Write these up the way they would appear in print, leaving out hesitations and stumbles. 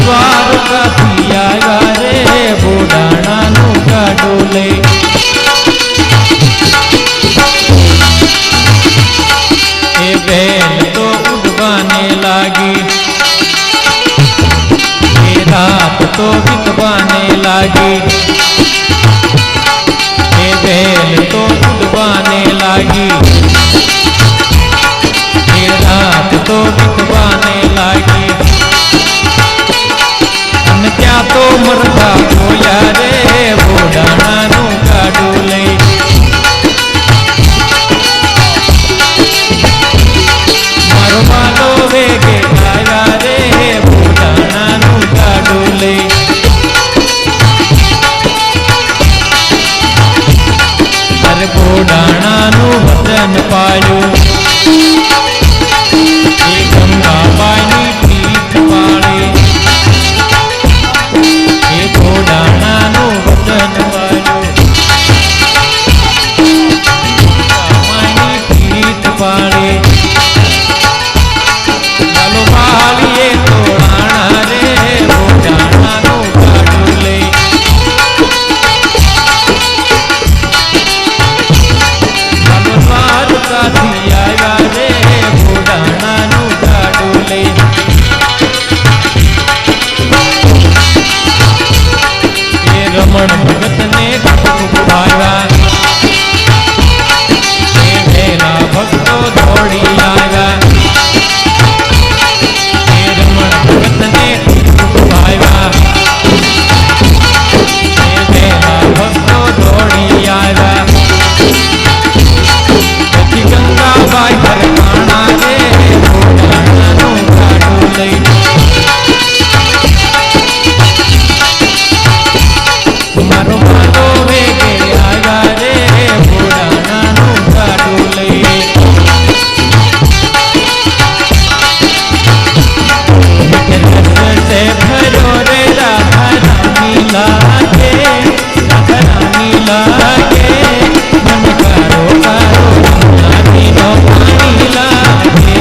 દ્વારકાથી આવ્યા રે બોડાણાનું ગાડું લઈ એ બેન તો ઉડવાને લાગી એ રાત તો વીતવાને લાગી એ બેન તો ઉડવાને લાગી એ રાત તો વીતવાને લાગી ત્યાં તો મરઘા જોયા રે બોડાણાનું ગાડું લઈ મારો માલો વેગે આવ્યા રે બોડાણાનું ગાડું લઈ અરે બોડાણાનું વતન પાડ્યું એ ગંગાબાઈની પીઠ પાળી બોડાણાનું વતન વાળું માની પીઠ પાડે ચાલો વાલીએ તોડાણા રે બોડાણાનું ગાડું લઈ ચાલો દ્વારકાથી આવ્યા રે બોડાણાનું ગાડું લઈ રમણ ભગતને આવ્યા એ મેરા ભક્તો દોડી આવ્યા એ રમણ ભગતને આવ્યા એ મેરા ભક્તો દોડી આવ્યા પછી ગંગાબાઈ હરકાણા રે બોડાણાનું ગાડું લઈ મારો માલો વેગે આવ્યા રે બોડાણાનું ગાડું લઈ રસ ભર્યો રે રાધારાની લાગે રાધારાની લાગે મન કારો કારો નાથીનો પાણી લાગે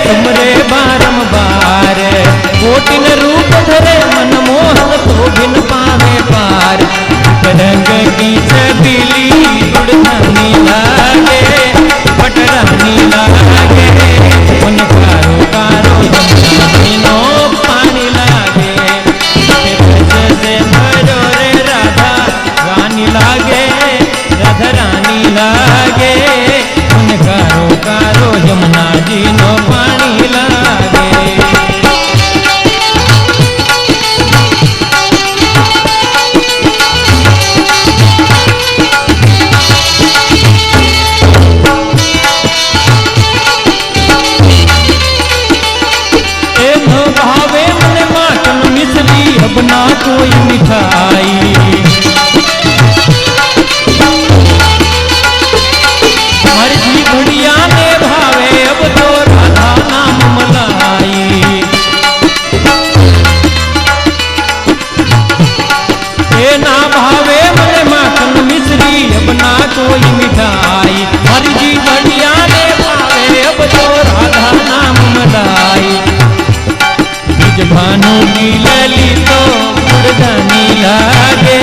सुमरे बारंबार कोटिन रूप धरे मन मोहन तो बिन पावे पार रंग की छबीली गुड़धानी लागे पटरानी लागे मन कारो कारो जमुना पानी लागे रस से भरो रे राधा रानी लागे राधा रानी लागे मन कारो कारो यमुना जी नो पानी लागे अब ना कोई मिठाई मर्जी घड़िया ने भावे अब तो राधा नाम मलाई ना भावे मने माखन मिश्री अब ना कोई मिठाई मर्जी घड़िया ने भावे अब तो राधा नाम मलाई भानु की लली तो गुड़धानी लागे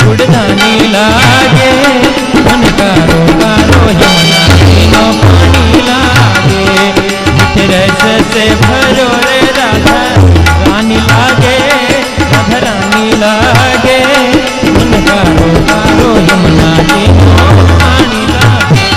गुड़धानी लागे मन कारो कारो यमुना तीनों पानी लागे मीठे रस से भरो रे राधा रानी लागे राधा रानी लागे मन कारो कारो यमुना तीनों पानी लागे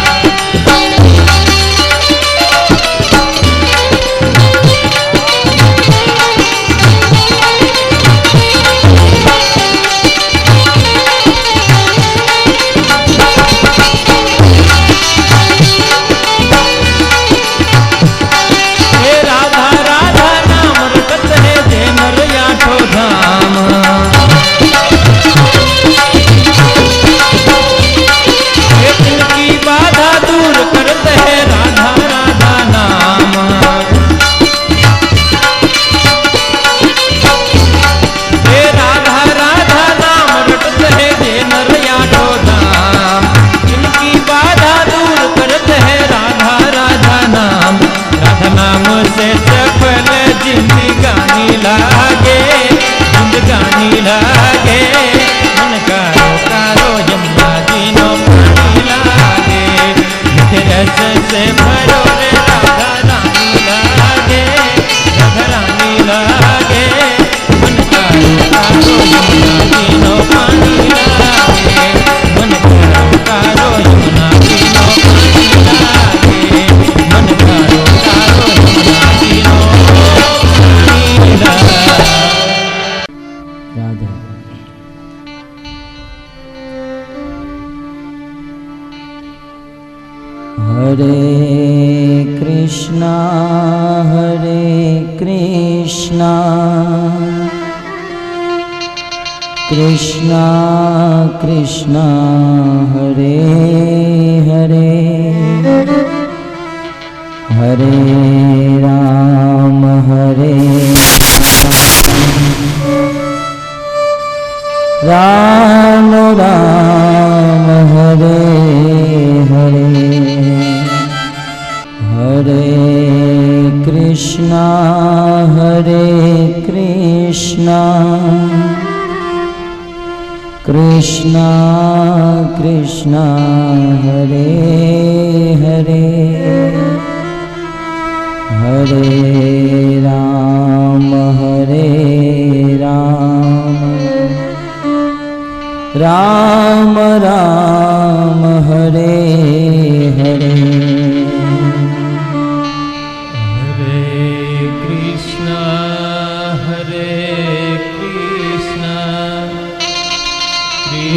कृष्णा कृष्णा हरे हरे हरे राम राम राम हरे हरे हरे कृष्णा कृष्णा कृष्णा हरे हरे हरे राम राम राम हरे हरे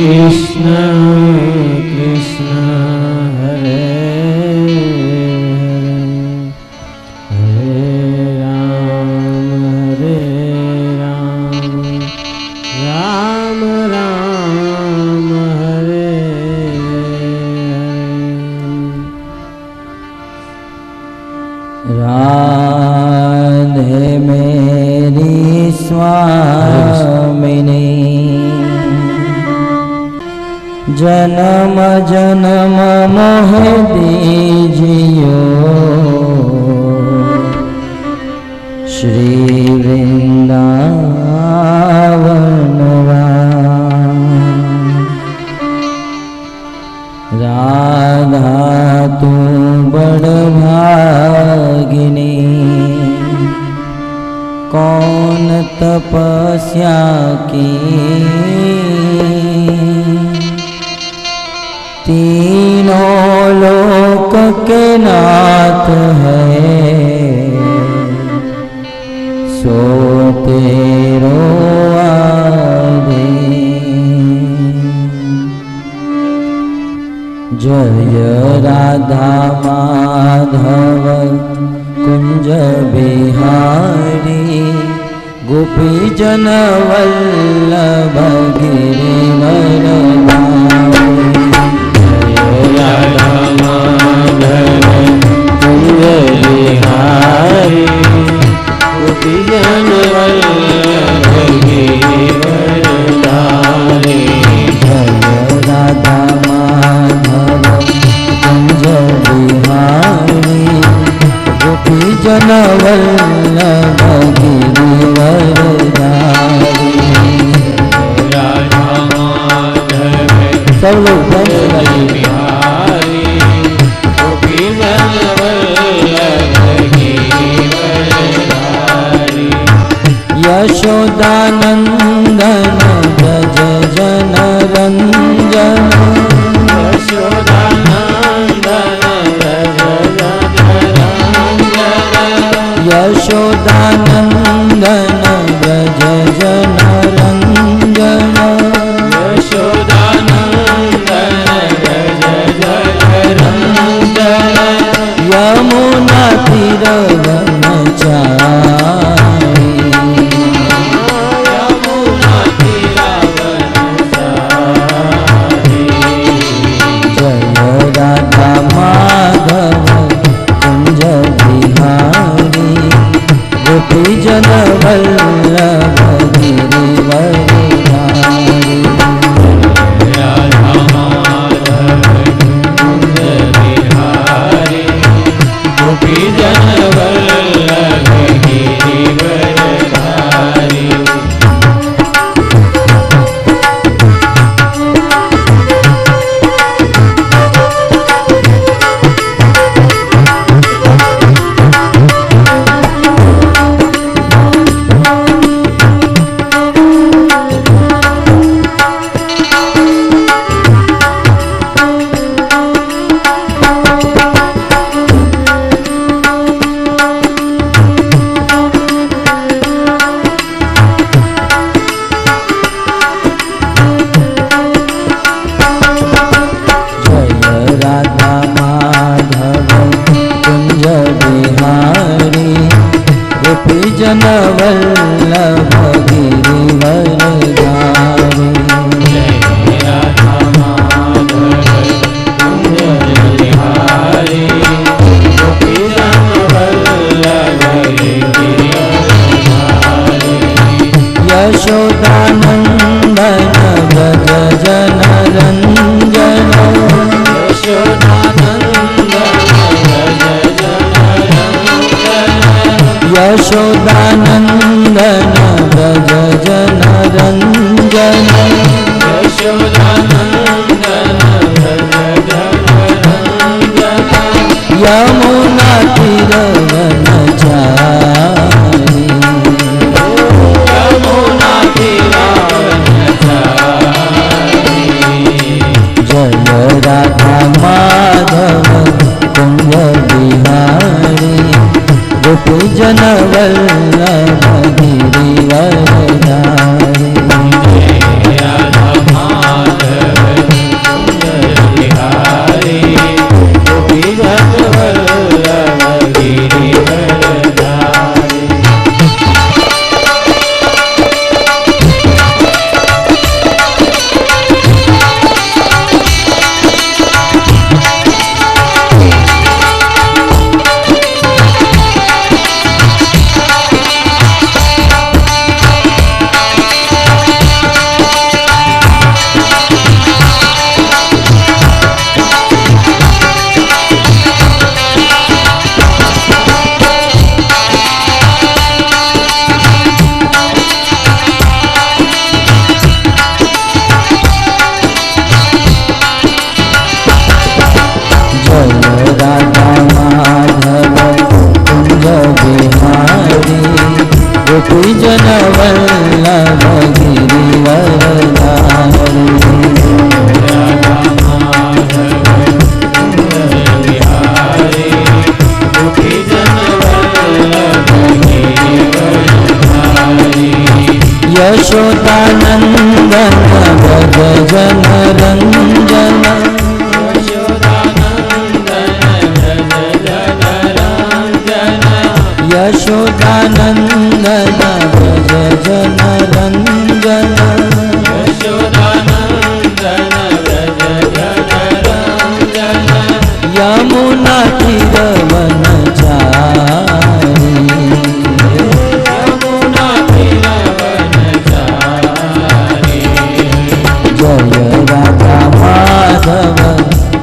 कृष्ण कृष्ण हरे हरे राम राम हरे राधे मेरी स्वामिनी जन्म जन्म मोह दीजियो तपस्या की, तीनों लोक के नाथ है, सो तेरो आगे। जय राधा माधव कुंज बिहारी, गोपी जन वल्लभ गिरिवर धारी। जय राधा माधव कुंज बिहारी, गोपी जन वल्लभ गिरिवर धारी। जय राधा माधव कुंज बिहारी, गोपी जन वल्लभ गिरिवर धारी। राधा माधव सब लोग बिहारी, गोपी जन वल्लभ गिरिवर धारी। यशोदानंदन ब्रज जन रंजन, यशोदानंदन ब्रज जन रंजन, यशोदानंदन ब्रज जन रंजन, यशोदानंदन ब्रज जन रंजन। यमुना तीर वनचारी, यमुना तीर वनचारी। जय राधा माधव कुंज बिहारी, गोपी जन वल्लभ गिरिवर धारी। राधा माधव कुंज बिहारी, गोपी जन वल्लभ गिरिवर धारी। जन वल्लभ गिरिवर धारी। जय राधा माधव कुंज बिहारी, गोपी जन वल्लभ गिरिवर धारी। यशोदानंदन ब्रज जन रंजन, यशोदानंदन ब्रज जन रंजन, यशोदानंदन ब्रज जन रंजन, यशोदानंदन ब्रज जन रंजन। यमुना तीर वनचारी, यमुना तीर वनचारी। जय राधा माधव कुंज बिहारी, गोपी जन वल्लभ गिरिवर धारी। जय राधा माधव कुंज बिहारी, गोपी जन वल्लभ गिरिवर धारी। गोपी जन वल्लभ गिरिवरधारी यशोदानंदन भज जन रंजन यशोदानंदन भज जन रंजन यमुना तीर वनचारी जय राधा माधव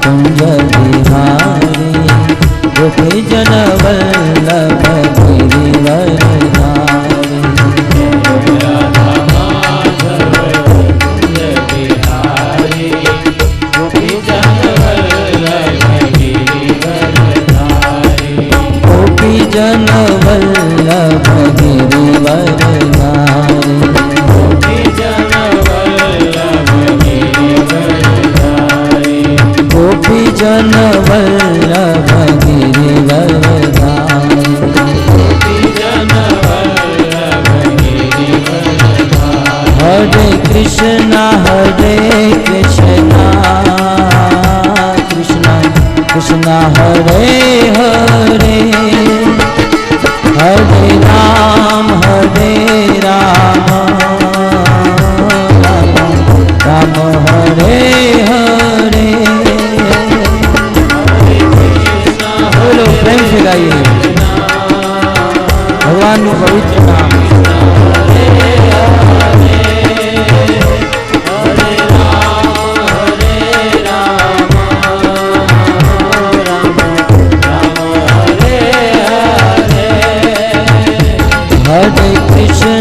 कुंज बिहारी गोपी जन वल्लभ गिरिवरधारी गोपी जन वल्लभ गिरिवरधारी गोपी जन वल्लभ गिरिवरधारी हरे कृष्णा कृष्णा कृष्णा हरे हरे हरे राम राम हरे हरे बोलो प्रेम से गाइए भगवान नु पवित्र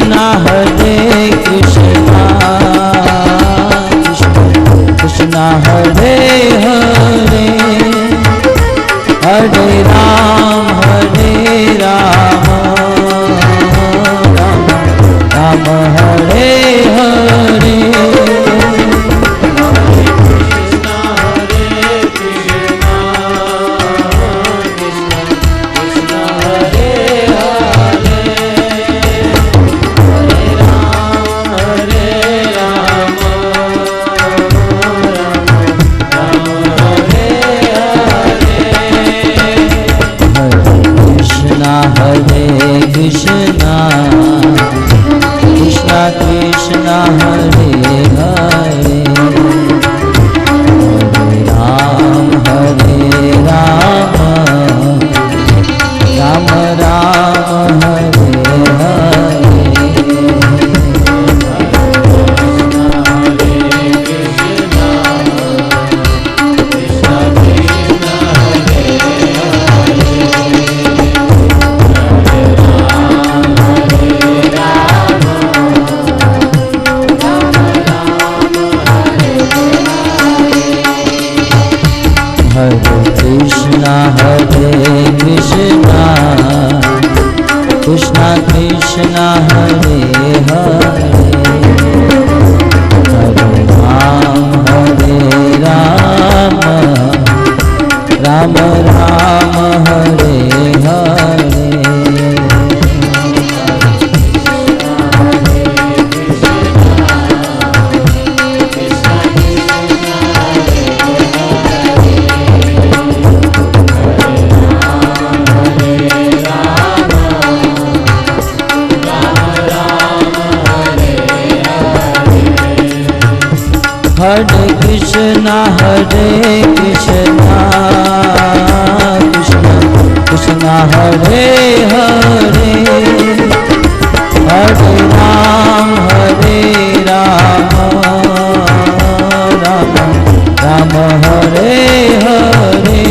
नाम हरे कृष्णा कृष्णा हरे हरे हरे राम राम हरे हरे कृष्णा हरे हरे हरे राम राम राम हरे हरे कृष्णा कृष्णा हरे हरे हरे राम राम राम हरे हरे हरे कृष्णा कृष्णा कृष्णा हरे हरे हरे राम राम राम हरे हरे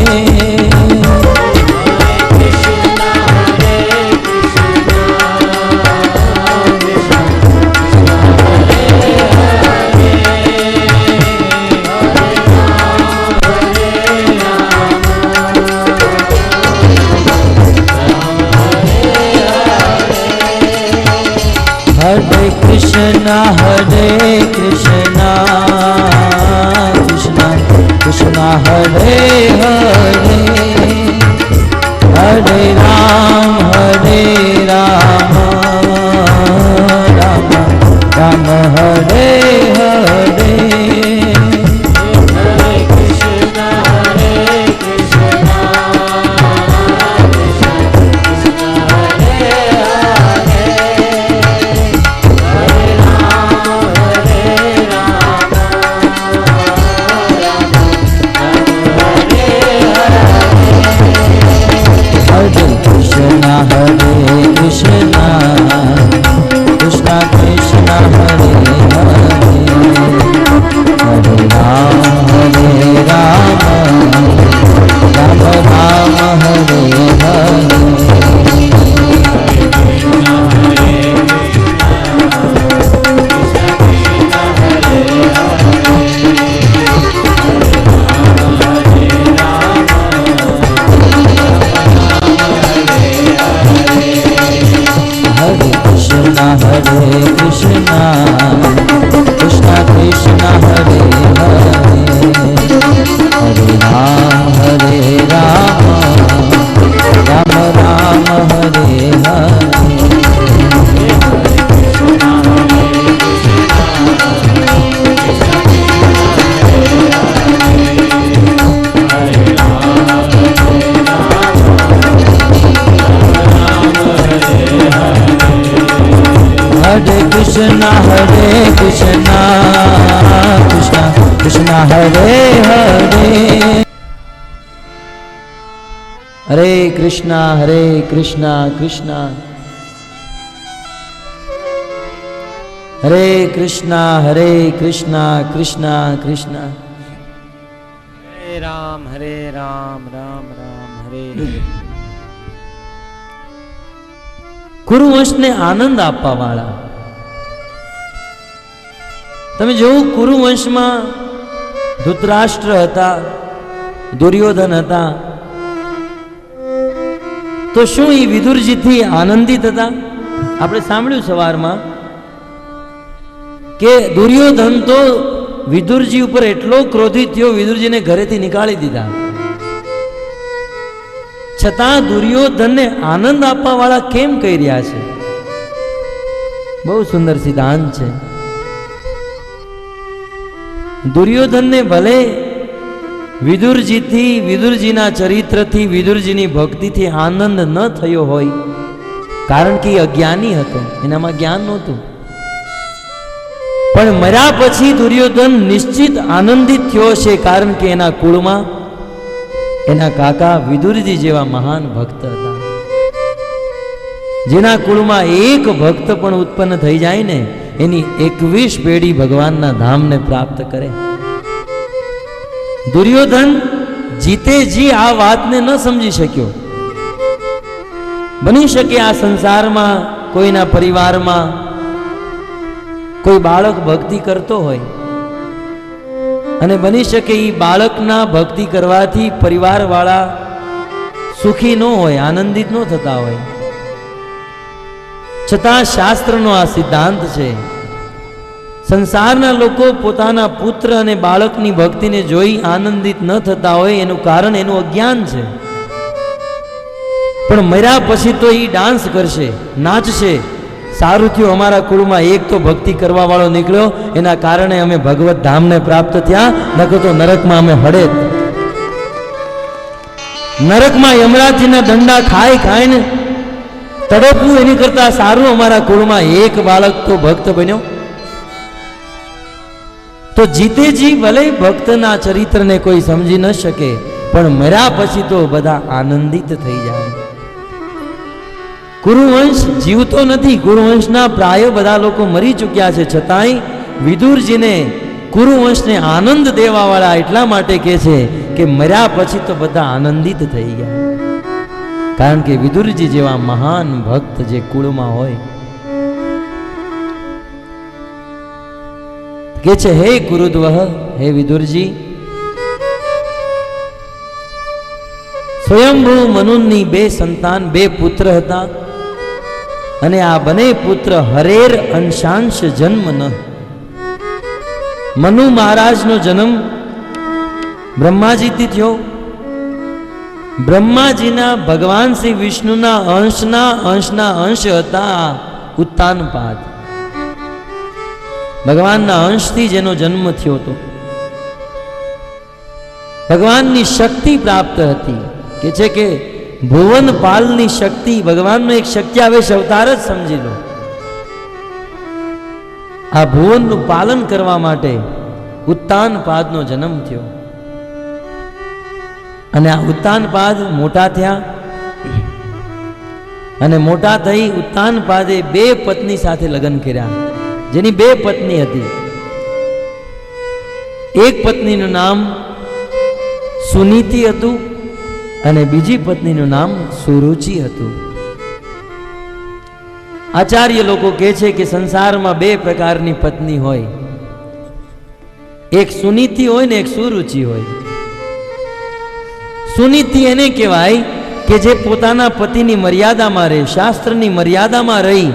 કૃષ્ણ હરે કૃષ્ણ કૃષ્ણ કૃષ્ણ હરે હરે હરે રામ રામ રામ હરે હરે હરે કૃષ્ણ હરે કૃષ્ણ કૃષ્ણ હરે કૃષ્ણ હરે કૃષ્ણ કૃષ્ણ કૃષ્ણ હરે રામ રામ રામ હરે હરે. કુરુવંશને આનંદ આપવા વાળા. તમે જોવું કુરુવંશમાં ધૃતરાષ્ટ્ર હતા, દુર્યોધન હતા, તો શું એ વિદુરજીથી આનંદિત હતા? આપણે સાંભળ્યું સવારમાં કે દુર્યોધન તો વિદુરજી ઉપર એટલો ક્રોધિત થયો, વિદુરજીને ઘરેથી નીકાળી દીધા. છતાં દુર્યોધનને આનંદ આપવા વાળા કેમ કહી રહ્યા છે? બહુ સુંદર સિદ્ધાંત છે. દુર્યોધનને ભલે વિદુરજીથી, વિદુરજીના ચરિત્રથી, વિદુરજીની ભક્તિથી આનંદ ન થયો હોય, કારણ કે એ અજ્ઞાની હતો, એનામાં જ્ઞાન નહોતું. પણ મર્યા પછી દુર્યોધન નિશ્ચિત આનંદિત થયો છે, કારણ કે એના કુળમાં એના કાકા વિદુરજી જેવા મહાન ભક્ત હતા. જેના કુળમાં એક ભક્ત પણ ઉત્પન્ન થઈ જાય ને, એની 21 પેઢી ભગવાનના ધામને પ્રાપ્ત કરે. દુર્યોધન જીતેજી આ વાતને ન સમજી શક્યો. બની શકે આ સંસારમાં કોઈના પરિવારમાં કોઈ બાળક ભક્તિ કરતો હોય, અને બની શકે એ બાળકના ભક્તિ કરવાથી પરિવાર વાળા સુખી ન હોય, આનંદિત ન થતા હોય. છતાં શાસ્ત્રનો આ સિદ્ધાંત છે, સંસારના લોકો પોતાના પુત્ર અને બાળકની ભક્તિને જોઈ આનંદિત ન થતા હોય, એનું કારણ એનું અજ્ઞાન છે. પણ મર્યા પછી તો એ ડાન્સ કરશે, નાચશે. સારું થયું અમારા કુળમાં એક તો ભક્તિ કરવા વાળો નીકળ્યો, એના કારણે અમે ભગવત ધામને પ્રાપ્ત થયા, નકર તો નરકમાં અમે હડે. નરકમાં યમરાજજીના દંડા ખાઈને તડપવું, એની કરતા સારું અમારા કુળમાં એક બાળક તો ભક્ત બન્યો. તો જીતેજી ભલે ભક્તના ચરિત્રને કોઈ સમજી ન શકે, પણ મર્યા પછી તો બધા આનંદિત થઈ જાય. કુરુવંશ જીવતો નથી, કુરુવંશના પ્રાય બધા લોકો મરી ચૂક્યા છે. છતાંય વિદુરજીને કુરુવંશને આનંદ દેવા વાળા એટલા માટે કહે છે કે મર્યા પછી તો બધા આનંદિત થઈ ગયા. કારણ કે વિદુરજી જેવા મહાન ભક્ત જે કુળમાં હોય, કે છે હે ગુરુદ્વહ, હે વિદુરજી, સ્વયંભૂ મનુની 2 સંતાન, 2 પુત્ર હતા, અને આ બને પુત્ર હરેર અંશાંશ જન્મ ન. મનુ મહારાજનો જન્મ બ્રહ્માજીથી થયો. બ્રહ્માજીના ભગવાન શ્રી વિષ્ણુના અંશના અંશ હતા ઉત્તાનપાદ. ભગવાનના અંશથી જેનો જન્મ થયો હતો. ભગવાનની શક્તિ પ્રાપ્ત હતી. કે છે કે ભુવન પાલની શક્તિ, ભગવાનનો એક શક્યાવેશ અવતાર જ સમજી લો. આ ભુવનનું પાલન કરવા માટે ઉત્તાનપાદનો જન્મ થયો. અને આ ઉત્તાનપાદ મોટા થયા અને મોટા થઈ ઉત્તાનપાદે 2 પત્ની સાથે લગ્ન કર્યા, જેની 2 પત્ની હતી. એક પત્નીનું નામ સુનીતિ હતું અને બીજી પત્નીનું નામ સુરુચિ હતું. આચાર્ય લોકો કહે છે કે સંસારમાં 2 પ્રકારની પત્ની હોય, એક સુનીતિ હોય ને એક સુરુચિ હોય. સુનીતિ એને કહેવાય કે જે પોતાના પતિની મર્યાદામાં રહે, શાસ્ત્રની મર્યાદામાં રહી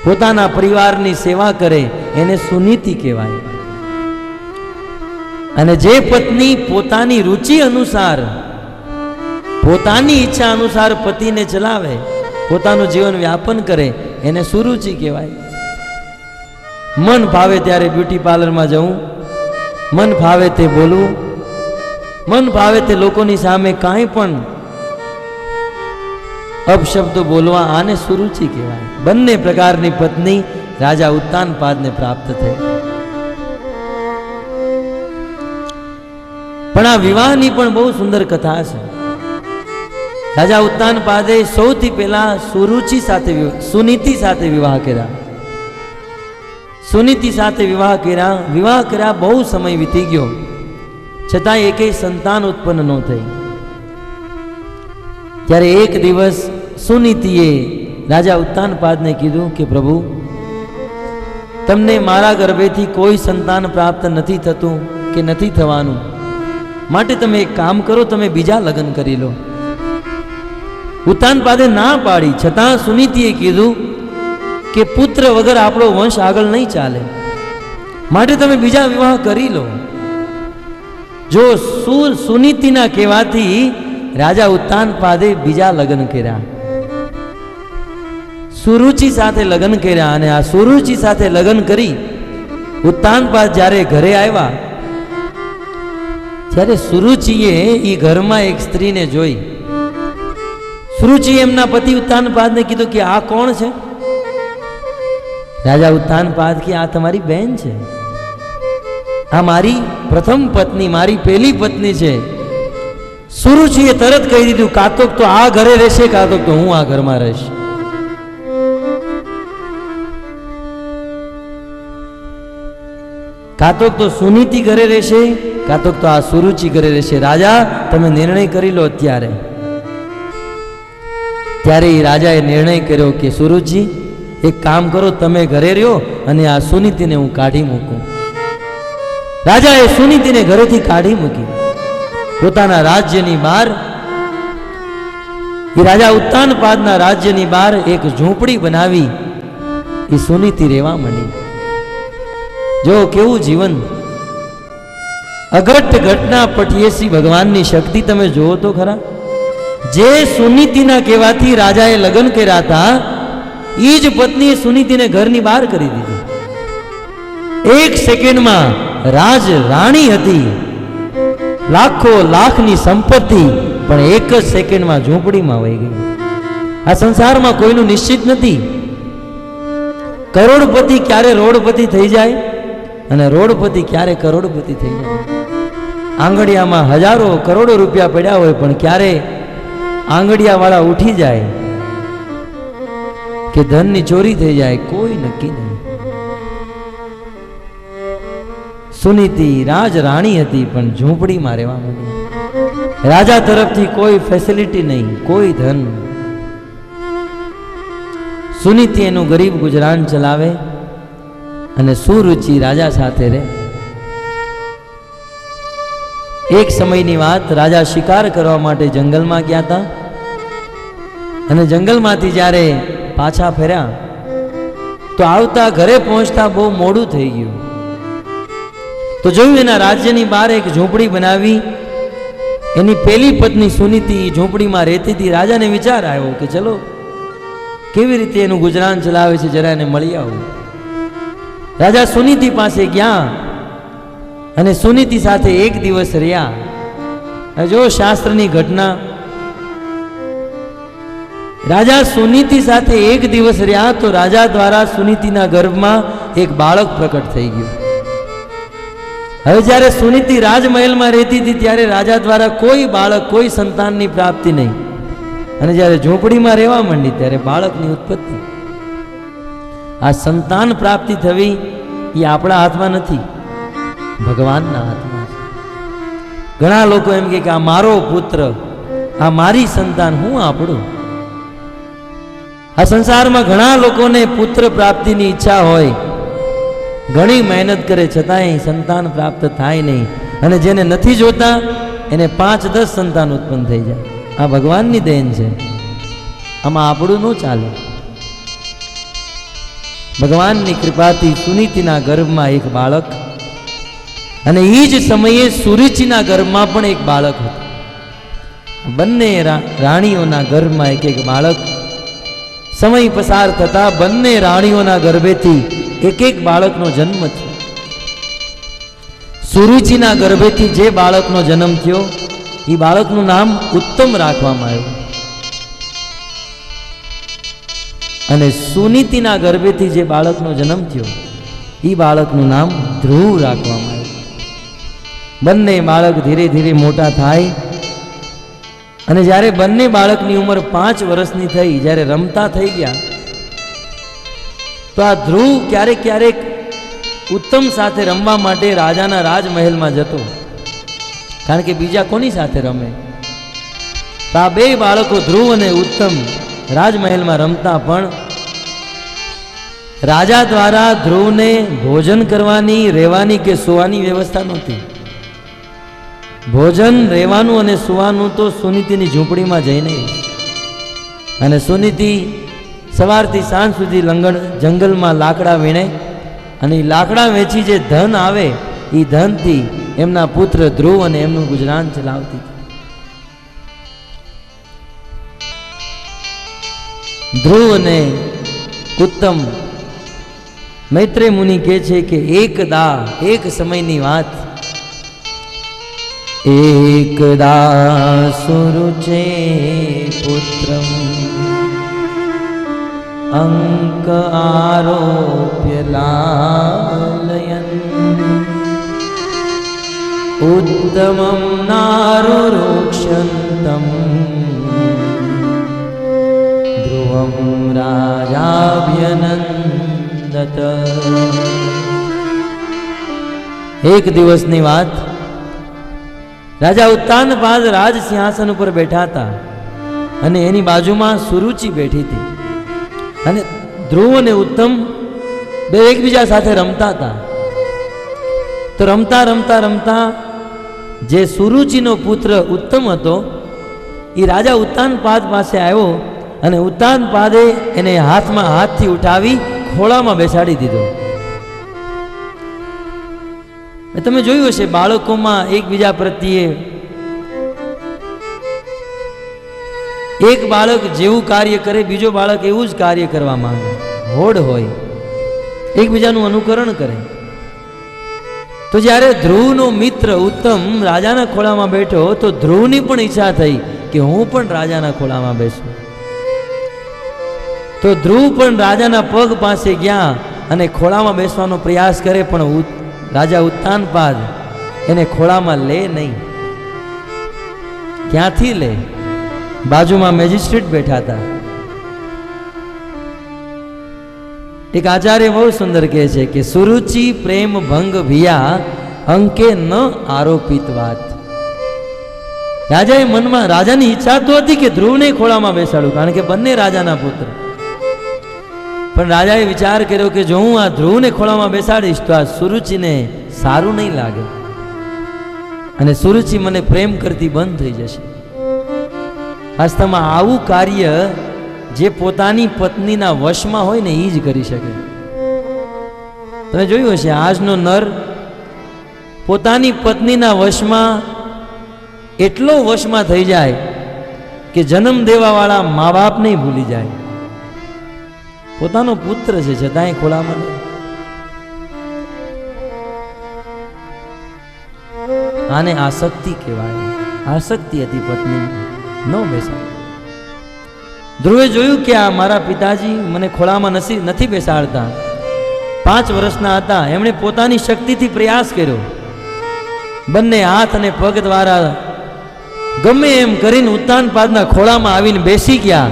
પોતાના પરિવારની સેવા કરે, એને સુનીતિ કહેવાય. અને જે પત્ની પોતાની રુચિ અનુસાર, પોતાની ઈચ્છા અનુસાર પતિને ચલાવે, પોતાનું જીવન વ્યાપન કરે, એને સુરુચિ કહેવાય. મન ભાવે ત્યારે બ્યુટી પાર્લરમાં જવું, મન ભાવે તે બોલવું, મન ભાવે તે લોકોની સામે કાંઈ પણ અપશબ્દો બોલવા, આને સુરુચિ કહેવાય. બંને પ્રકારની પત્ની રાજા ઉત્તાનપાદને પ્રાપ્ત થઈ. પણ આ વિવાહની પણ બહુ સુંદર કથા છે. રાજા ઉત્તાનપાદે સૌથી પહેલા સુનીતિ સાથે વિવાહ કર્યા. સુનીતિ સાથે વિવાહ કર્યા બહુ સમય વીતી ગયો, છતાં એકેય સંતાન ઉત્પન્ન ન થઈ. ત્યારે એક દિવસ સુનીતિએ રાજા ઉત્તાનપાદને કીધું કે પ્રભુ, તમને મારા ગર્ભેથી કોઈ સંતાન પ્રાપ્ત નથી થતું કે નથી થવાનું, માટે તમે એક કામ કરો, તમે બીજા લગ્ન કરી લો. ઉત્તાનપાદે ના પાડી, છતાં સુનીતિએ કીધું કે પુત્ર વગર આપણો વંશ આગળ નહીં ચાલે, માટે તમે બીજા વિવાહ કરી લો. જો સુનીતિના કહેવાથી રાજા ઉત્તાનપાદે બીજા લગ્ન કર્યા, સુરુચિ સાથે લગ્ન કર્યા. અને આ સુરુચિ સાથે લગ્ન કરી ઉત્તાનપાદ જ્યારે ઘરે આવ્યા, ત્યારે સુરુચિએ એ ઘરમાં એક સ્ત્રીને જોઈ. સુરુચિએ એમના પતિ ઉત્તાનપાદને કીધું કે આ કોણ છે? રાજા ઉત્તાનપાદ કે આ તમારી બહેન છે, આ મારી પ્રથમ પત્ની, મારી પહેલી પત્ની છે. સુરુચિએ તરત કહી દીધું, કાતોક તો આ ઘરે રહેશે, કાતોક તો હું આ ઘરમાં રહીશ. કાતોક તો સુનીતિ ઘરે રહેશે, કાતોક તો આ સુરુચિ ઘરે રહેશે. રાજા, તમે નિર્ણય કરી લો અત્યારે. ત્યારે એ રાજાએ નિર્ણય કર્યો કે સુરુચિ, એક કામ કરો, તમે ઘરે રહ્યો અને આ સુનીતિને હું કાઢી મૂકું. રાજાએ સુનીતિને ઘરેથી કાઢી મૂકી. પોતાના રાજ્યની બહાર, એ રાજા ઉત્તાનપાદના રાજ્યની બહાર એક ઝૂંપડી બનાવી એ સુનીતિ રહેવા માંડી. જો કેવું જીવન! અઘટ ઘટના પઠિયેસી ભગવાનની શક્તિ તમે જુઓ તો ખરા. જે સુનીતિના કહેવાથી રાજાએ લગ્ન કર્યા હતા, એ જ પત્નીએ સુનીતિને ઘરની બહાર કરી દીધી. એક સેકન્ડમાં રાજ રાણી હતી, લાખો લાખની સંપત્તિ, પણ એક જ સેકન્ડમાં ઝૂંપડીમાં વહી ગઈ. આ સંસારમાં કોઈનું નિશ્ચિત નથી. કરોડપતિ ક્યારે રોડપતિ થઈ જાય અને રોડપતિ ક્યારે કરોડપતિ થઈ જાય. આંગળિયામાં હજારો કરોડો રૂપિયા પડ્યા હોય, પણ ક્યારે આંગળિયાવાળા ઉઠી જાય કે ધનની ચોરી થઈ જાય, કોઈ નક્કી નહીં. સુનીતિ રાજ રાણી હતી, પણ ઝૂંપડીમાં રહેવા માંડી. રાજા તરફથી કોઈ ફેસિલિટી નહીં, કોઈ ધન. સુનીતિ એનું ગરીબ ગુજરાન ચલાવે અને સુરુચિ રાજા સાથે રહે. એક સમયની વાત, રાજા શિકાર કરવા માટે જંગલમાં ગયા હતા અને જંગલમાંથી જ્યારે પાછા ફર્યા તો આવતા ઘરે પહોંચતા બહુ મોડું થઈ ગયું. તો જોયું એના રાજ્યની બહાર એક ઝૂંપડી બનાવી. એની પેલી પત્ની સુનીતિ ઝૂંપડીમાં રહેતી હતી. રાજાને વિચાર આવ્યો કે ચલો કેવી રીતે એનું ગુજરાન ચલાવે છે, જરા એને મળી આવું. રાજા સુનીતિ પાસે ગયા અને સુનીતિ સાથે એક દિવસ રહ્યા. જો શાસ્ત્રની ઘટના, રાજા સુનીતિ સાથે એક દિવસ રહ્યા તો રાજા દ્વારા સુનીતિના ગર્ભમાં એક બાળક પ્રકટ થઈ ગયું. હવે જ્યારે સુનીતિ રાજમહેલમાં રહેતી હતી ત્યારે રાજા દ્વારા કોઈ બાળક, કોઈ સંતાનની પ્રાપ્તિ નહીં. અને જ્યારે ઝૂંપડીમાં રહેવા માંડી ત્યારે બાળકની ઉત્પત્તિ. આ સંતાન પ્રાપ્તિ થવી એ આપણા હાથમાં નથી, ભગવાનના હાથમાં છે. ઘણા લોકો એમ કે આ મારો પુત્ર, આ મારી સંતાન, હું આપણું. આ સંસારમાં ઘણા લોકોને પુત્ર પ્રાપ્તિની ઈચ્છા હોય, ઘણી મહેનત કરે છતાંય સંતાન પ્રાપ્ત થાય નહીં. અને જેને નથી જોતા એને 5-10 સંતાન ઉત્પન્ન થઈ જાય. આ ભગવાનની દેન છે, આમાં આપણું ન ચાલે. ભગવાનની કૃપાથી સુનીતિના ગર્ભમાં એક બાળક, અને એ જ સમયે સુરુચિના ગર્ભમાં પણ એક બાળક હતું. બંને રાણીઓના ગર્ભમાં એક બાળક. સમય પસાર થતા બંને રાણીઓના ગર્ભેથી એક બાળકનો જન્મ થયો. સુરુચિના ગર્ભેથી જે બાળકનો જન્મ થયો એ બાળકનું નામ ઉત્તમ રાખવામાં આવ્યું. અને સુનીતિના ગર્ભેથી જે બાળકનો જન્મ થયો એ બાળકનું નામ ધ્રુવ રાખવામાં આવ્યું. બંને બાળક ધીરે ધીરે મોટા થાય અને જ્યારે બંને બાળકની ઉંમર 5 વર્ષની થઈ, જ્યારે રમતા થઈ ગયા તો આ ધ્રુવ ક્યારેક ક્યારેક ઉત્તમ સાથે રમવા માટે રાજાના રાજમહેલમાં જતો, કારણ કે બીજા કોની સાથે રમે. તો આ બે બાળકો ધ્રુવ અને ઉત્તમ રાજમહેલમાં રમતા, પણ રાજા દ્વારા ધ્રુવને ભોજન કરવાની, રહેવાની કે સુવાની વ્યવસ્થા નહોતી. ભોજન, રહેવાનું અને સુવાનું તો સુનીતિની ઝૂંપડીમાં જઈને. અને સુનીતિ સવારથી સાંજ સુધી જંગલમાં લાકડા વીણે અને એ લાકડા વેચી જે ધન આવે એ ધનથી એમના પુત્ર ધ્રુવ અને એમનું ગુજરાન ચલાવતી. ધ્રુવ અને ઉત્તમ, મૈત્રેય મુનિ કહે છે કે એક સમયની વાત, એકદા સુરુચે પુત્રમ અંક આરોપ્ય લાલયન ઉત્તમં નારુરોક્ષંતમ ધ્રુવમ રાજાભ્યનંદત. એક દિવસની વાત, રાજા ઉત્તાનપાદ રાજ સિંહાસન ઉપર બેઠા હતા અને એની બાજુમાં સુરુચિ બેઠી હતી. અને ધ્રુવ અને ઉત્તમ બે એકબીજા સાથે રમતા હતા. તો રમતા રમતા રમતા જે સુરુચિનો પુત્ર ઉત્તમ હતો એ રાજા ઉત્તાનપાદ પાસે આવ્યો અને ઉત્તાનપાદે એને હાથથી ઉઠાવી ખોળામાં બેસાડી દીધો. તમે જોયું હશે બાળકોમાં એકબીજા પ્રત્યે, એક બાળક જેવું કાર્ય કરે બીજો બાળક એવું જ કાર્ય કરવા માંગે, હોડ હોય, એકબીજાનું અનુકરણ કરે. તો જ્યારે ધ્રુવનો મિત્ર ઉત્તમ રાજાના ખોળામાં બેઠો તો ધ્રુવની પણ ઈચ્છા થઈ કે હું પણ રાજાના ખોળામાં બેસું. તો ધ્રુવ પણ રાજાના પગ પાસે ગયા અને ખોળામાં બેસવાનો પ્રયાસ કરે, પણ રાજા ઉત્તાનપાદ એને ખોળામાં લે નહીં. ક્યાંથી લે? બાજુમાં મેજિસ્ટ્રેટ બેઠા હતા. એક આચાર્ય બહુ સુંદર કહે છે કે સુરુચિ પ્રેમ ભંગ ભિયા અંકે ન આરોપિત વાત. રાજાએ મનમાં, રાજાની ઈચ્છા તો હતી કે ધ્રુવને ખોળામાં બેસાડું, કારણ કે બંને રાજાના પુત્ર. પણ રાજાએ વિચાર કર્યો કે જો હું આ ધ્રુવને ખોળામાં બેસાડીશ તો આ સુરુચિને સારું નહીં લાગે અને સુરુચિ મને પ્રેમ કરતી બંધ થઈ જશે. વાસ્તવમાં આવું કાર્ય જે પોતાની પત્નીના વશમાં હોય ને એ જ કરી શકે. તમે જોયું હશે આજનો નર પોતાની પત્નીના વશમાં એટલો વશમાં થઈ જાય કે જન્મ દેવાવાળા મા બાપ નહીં ભૂલી જાય. પોતાનો પુત્ર છે છતાંય ખોળામાં નહીં. આને આસક્તિ કહેવાય. આસક્તિ હતી પત્ની ન બેસાડ. ધ્રુવે જોયું કે આ મારા પિતાજી મને ખોળામાં નથી બેસાડતા. 5 વર્ષના હતા. એમણે પોતાની શક્તિથી પ્રયાસ કર્યો. બંને હાથ અને પગ દ્વારા ગમે એમ કરીને ઉત્તાનપાદના ખોળામાં આવીને બેસી ગયા.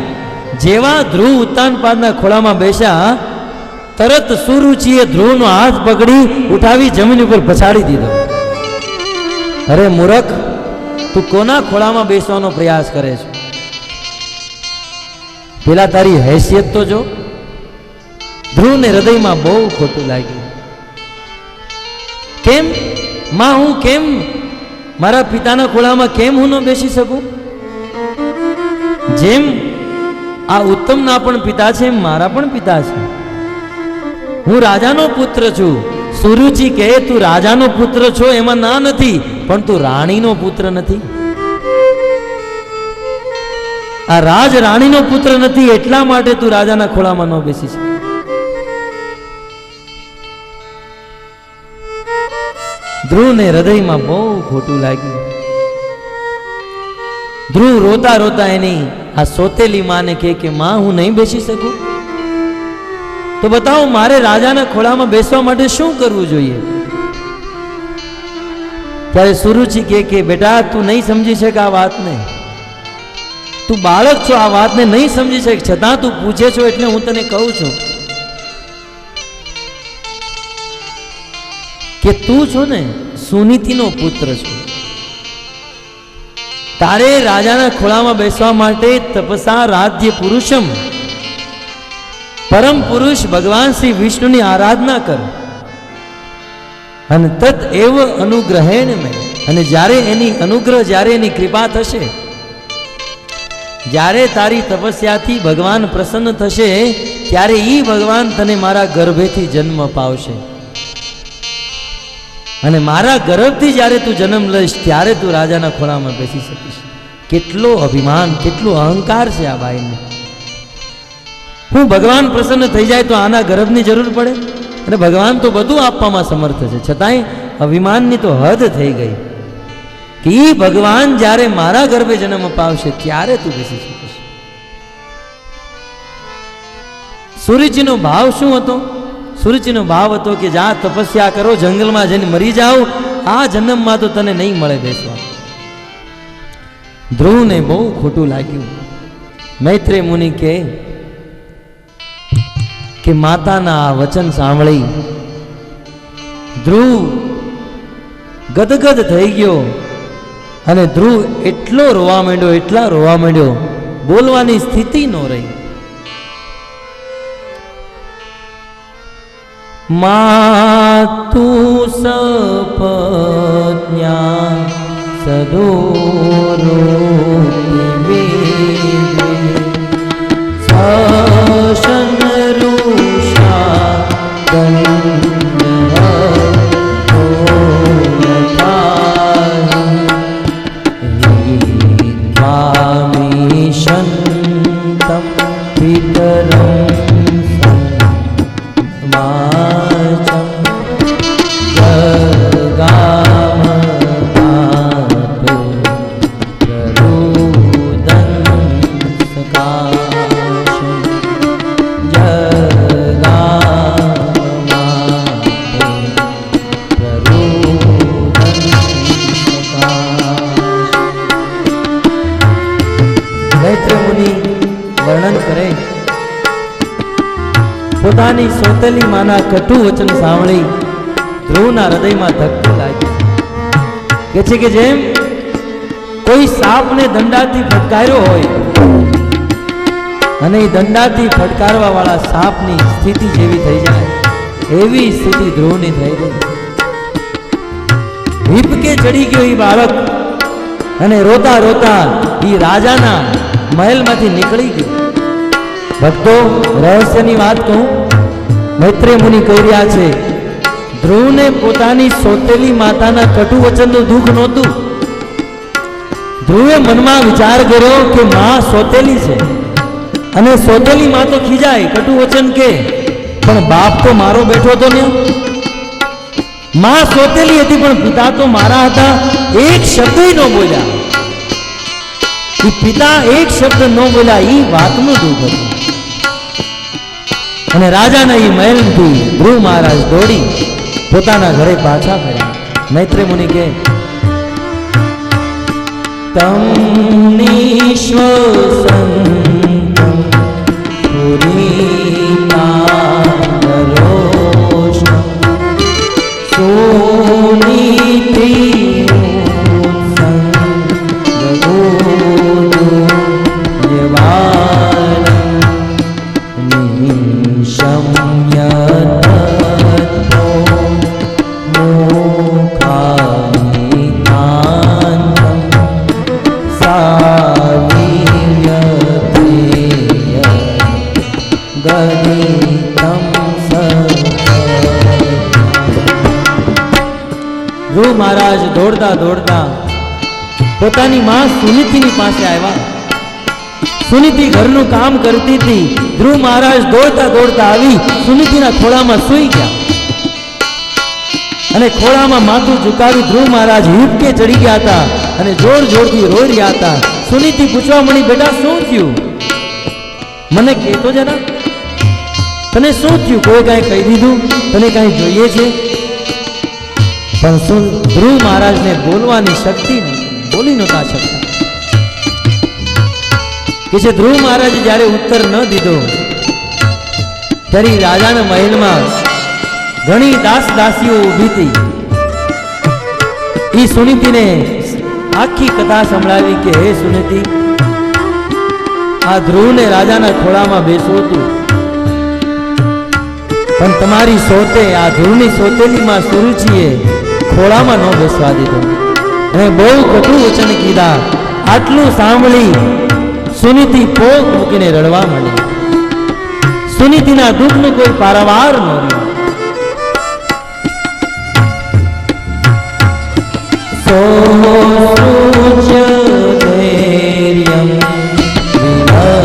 જેવા ધ્રુવ ઉત્તાનપાદના ખોળામાં બેસ્યા તરત સુરુચિએ ધ્રુવનો હાથ પકડી ઉઠાવી જમીન ઉપર પછાડી દીધો. અરે મૂર્ખ, તું કોના ખોળામાં બેસવાનો પ્રયાસ કરે છે? પેલા તારી હેસિયત તો જો. ધ્રુવને હૃદયમાં બહુ ખોટું લાગ્યું. કેમ માં, હું કેમ મારા પિતાના ખોળામાં કેમ હું ન બેસી શકું? જેમ આ ઉત્તમના પણ પિતા છે એમ મારા પણ પિતા છે. હું રાજાનો પુત્ર છું. સુરુચિ કહે તું રાજાનો પુત્ર છો એમાં ના નથી, પણ તું રાણીનો પુત્ર નથી. આ રાજ રાણીનો પુત્ર નથી એટલા માટે તું રાજાના ખોળામાં ન બેસી શકે. ધ્રુવને હૃદયમાં બહુ ખોટું લાગ્યું. ધ્રુવ રોતા રોતા એની આ સોતેલી માને કે માં હું નહીં બેસી શકું, તો બતાવો મારે રાજાના ખોળામાં બેસવા માટે શું કરવું જોઈએ? ત્યારે સુરુચિ કે બેટા તું નહીં સમજી શકે આ વાતને. તું બાળક છો, આ વાતને નહીં સમજી શકે, છતાં તું પૂછે છો એટલે હું તને કહું છું કે તું છો ને સુનીતિનો પુત્ર છો. તારે રાજાના ખોળામાં બેસવા માટે તપસા રાજ્ય પુરુષમ પરમ પુરુષ ભગવાન શ્રી વિષ્ણુની આરાધના કર અને તત એવ અનુગ્રહેણ મેં. અને જ્યારે એની અનુગ્રહ, જ્યારે એની કૃપા થશે, જ્યારે તારી તપસ્યાથી ભગવાન પ્રસન્ન થશે, ત્યારે ઈ ભગવાન તને મારા ગર્ભેથી જન્મ અપાવશે. અને મારા ગર્ભથી જ્યારે તું જન્મ લઈશ ત્યારે તું રાજાના ખોળામાં બેસી શકીશ. કેટલો અભિમાન, કેટલો અહંકાર છે આ બાઈને. હું ભગવાન પ્રસન્ન થઈ જાય તો આના ગર્ભની જરૂર પડે? અને ભગવાન તો બધું આપવામાં સમર્થ છે, છતાંય અભિમાનની તો હદ થઈ ગઈ કે ઈ ભગવાન જ્યારે મારા ગર્ભે જન્મ અપાવશે ત્યારે તું બેસી શકીશ. સુરુચિનો ભાવ શું હતો? સુરુચિનો ભાવ હતો કે જા તપસ્યા કરો, જંગલમાં જઈને મરી જાઓ, આ જન્મમાં તો તને નહીં મળે બેસવા. ધ્રુવને બહુ ખોટું લાગ્યું. મૈત્રેય મુનિ કે માતાના આ વચન સાંભળી ધ્રુવ ગદગદ થઈ ગયો. અને ધ્રુવ એટલો રોવા માંડ્યો, એટલા રોવા માંડ્યો, બોલવાની સ્થિતિ ન રહી. માતુ સપત્ન્યા સદોરો સશન રૂષા ગંધર્વોમિશંતમ પિતરમ પોતાની સોતેલી માના કટુ વચન સાંભળી ધ્રુવના હૃદયમાં ધક્કો લાગ્યો. કે છે કે જેમ કોઈ સાપને દંડાથી ફટકાર્યો હોય અને એ દંડાથી ફટકારવા વાળા સાપની સ્થિતિ જેવી થઈ જાય, એવી સ્થિતિ ધ્રુવની થઈ ગઈ. હિપકે ચડી ગયો એ બાળક અને રોતા રોતા એ રાજાના મહેલમાંથી નીકળી ગયો. ભક્તો, રહસ્યની વાત કહું. મૈત્રેય મુનિ કહી રહ્યા છે, ધ્રુવને પોતાની સોતેલી માતાના કટુ વચનનું દુઃખ નહોતું. ધ્રુવે મનમાં વિચાર કર્યો કે માં સોતેલી છે અને સોતેલી માં તો ખીજાય, કટુ વચન કે, પણ બાપ તો મારો બેઠો હતો ને. માં સોતેલી હતી પણ પિતા તો મારા હતા. એક શબ્દ ન બોલ્યા. એ પિતા એક શબ્દ ન બોલ્યા, એ વાતનું દુઃખ હતું. અને રાજાના એ મહેલથી ધ્રુવ મહારાજ દોડી પોતાના ઘરે પાછા ફર્યા. મૈત્રેય મુનિ કે, તમ નિશ્વસંતમ પુરીનારોષમ સોનિતિમુત્સં ગગોદુર્યવારમ નિશમ્યતત્વો મુખાનિતાન્તમ સાવીર્યતેય ગદિતં ધ્રુવ મહારાજ દોડતા દોડતા પોતાની માં સુનીતિની પાસે આવ્યા. સુનીતિ ઘરનું કામ કરતી હતી. ધ્રુવ મહારાજ દોડતા દોડતા આવી સુનીતિના ખોળામાં સૂઈ ગયા અને ખોળામાં માથું ઝુકાવી ધ્રુવ મહારાજ હિંચકે ચડી ગયા હતા અને જોર જોરથી રોઈ રહ્યા હતા. સુનીતિ પૂછવા મળી, બેટા શું થયું? મને કહેતો જરા, તને શું થયું? કોઈ કાંઈ કહી દીધું? તને કાંઈ જોઈએ છે? પણ ધ્રુવ મહારાજને બોલવાની શક્તિ બોલી નહોતા શકતા. કે છે ધ્રુવ મહારાજે જ્યારે ઉત્તર ન દીધો ત્યારે રાજાના મહેલમાં ઘણી દાસ દાસીઓ ઊભી હતી. એ સુનીતિને આખી કથા સંભળાવી કે હે સુનીતિ, આ ધ્રુવને રાજાના ખોળામાં બેસવું હતું, પણ તમારી સોતે આ ધ્રુવની સોતેલીમાં સુરુચિએ ખોળામાં ન બેસવા દીધો અને બહુ કટુ વચન કીધા. આટલું સાંભળી સુનીતિ પોક મૂકીને રડવા માંડી. સુનીતિના દુઃખનો કોઈ પારાવાર ન રહ્યો. સોચધૈર્યં વિહનાશોક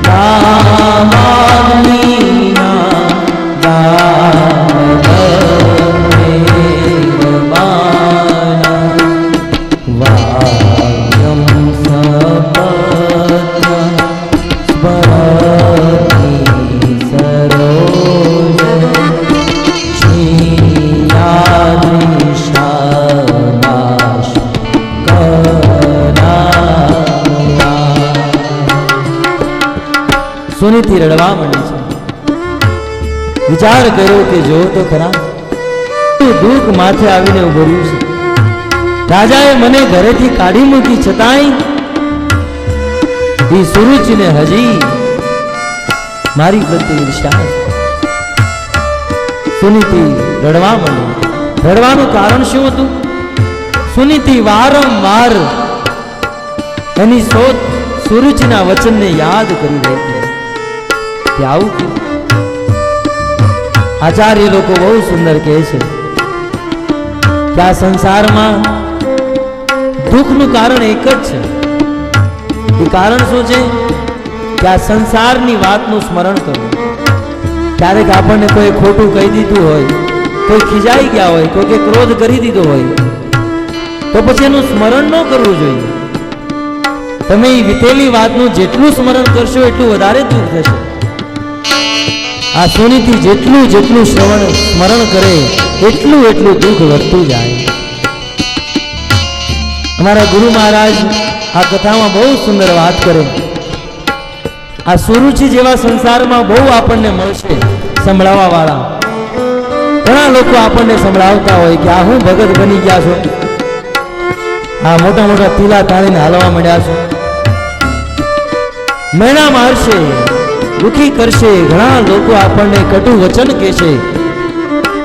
રામાગ્નિના દાનવેગમાના વાક્યં સપત્ન સ્મરતિ સરોજ સુનીતિ રડવા માંડી છે. વિચાર કર્યો કે જો તો ખરા, દુઃખ માથે આવીને ઉભો રહ્યું છે. રાજાએ મને ઘરેથી કાઢી મૂકી છતાંય એ સુરુચિને હજી મારી પ્રત્યે ઈર્ષ્યા છે. સુનીતિ રડવા માંડી. રડવાનું કારણ શું હતું? સુનીતિ વારંવાર એની સોચ સુરુચિના વચનને યાદ કરી રહી હતી. આવું કીધું. આચાર્ય લોકો બહુ સુંદર કહે છે કે આ સંસારમાં દુઃખનું કારણ એક જ છે. એ કારણ શું છે? કે આ સંસારની વાતનું સ્મરણ કરવું. ક્યારેક આપણને કોઈ ખોટું કહી દીધું હોય, કોઈ ખીજાઈ ગયા હોય, કોઈ ક્રોધ કરી દીધો હોય, તો પછી એનું સ્મરણ ન કરવું જોઈએ. તમે એ વીતેલી વાતનું જેટલું સ્મરણ કરશો એટલું વધારે દુઃખ થશે. આ સુનીતિ જેટલું જેટલું સ્મરણ કરે એટલું એટલું દુઃખ વધતું જાય. અમારા ગુરુ મહારાજ આ કથામાં બહુ સુંદર વાત કરે. આ સુરુચિ જેવા સંસારમાં બહુ આપણને મળશે સંભળાવવા વાળા. ઘણા લોકો આપણને સંભળાવતા હોય કે આ હું ભગત બની ગયા છો, આ મોટા મોટા તીલા તાણીને હાલવા માંડ્યા છો, મેણા મારશે, દુઃખી કરશે. ઘણા લોકો આપણને કટુ વચન કહેશે,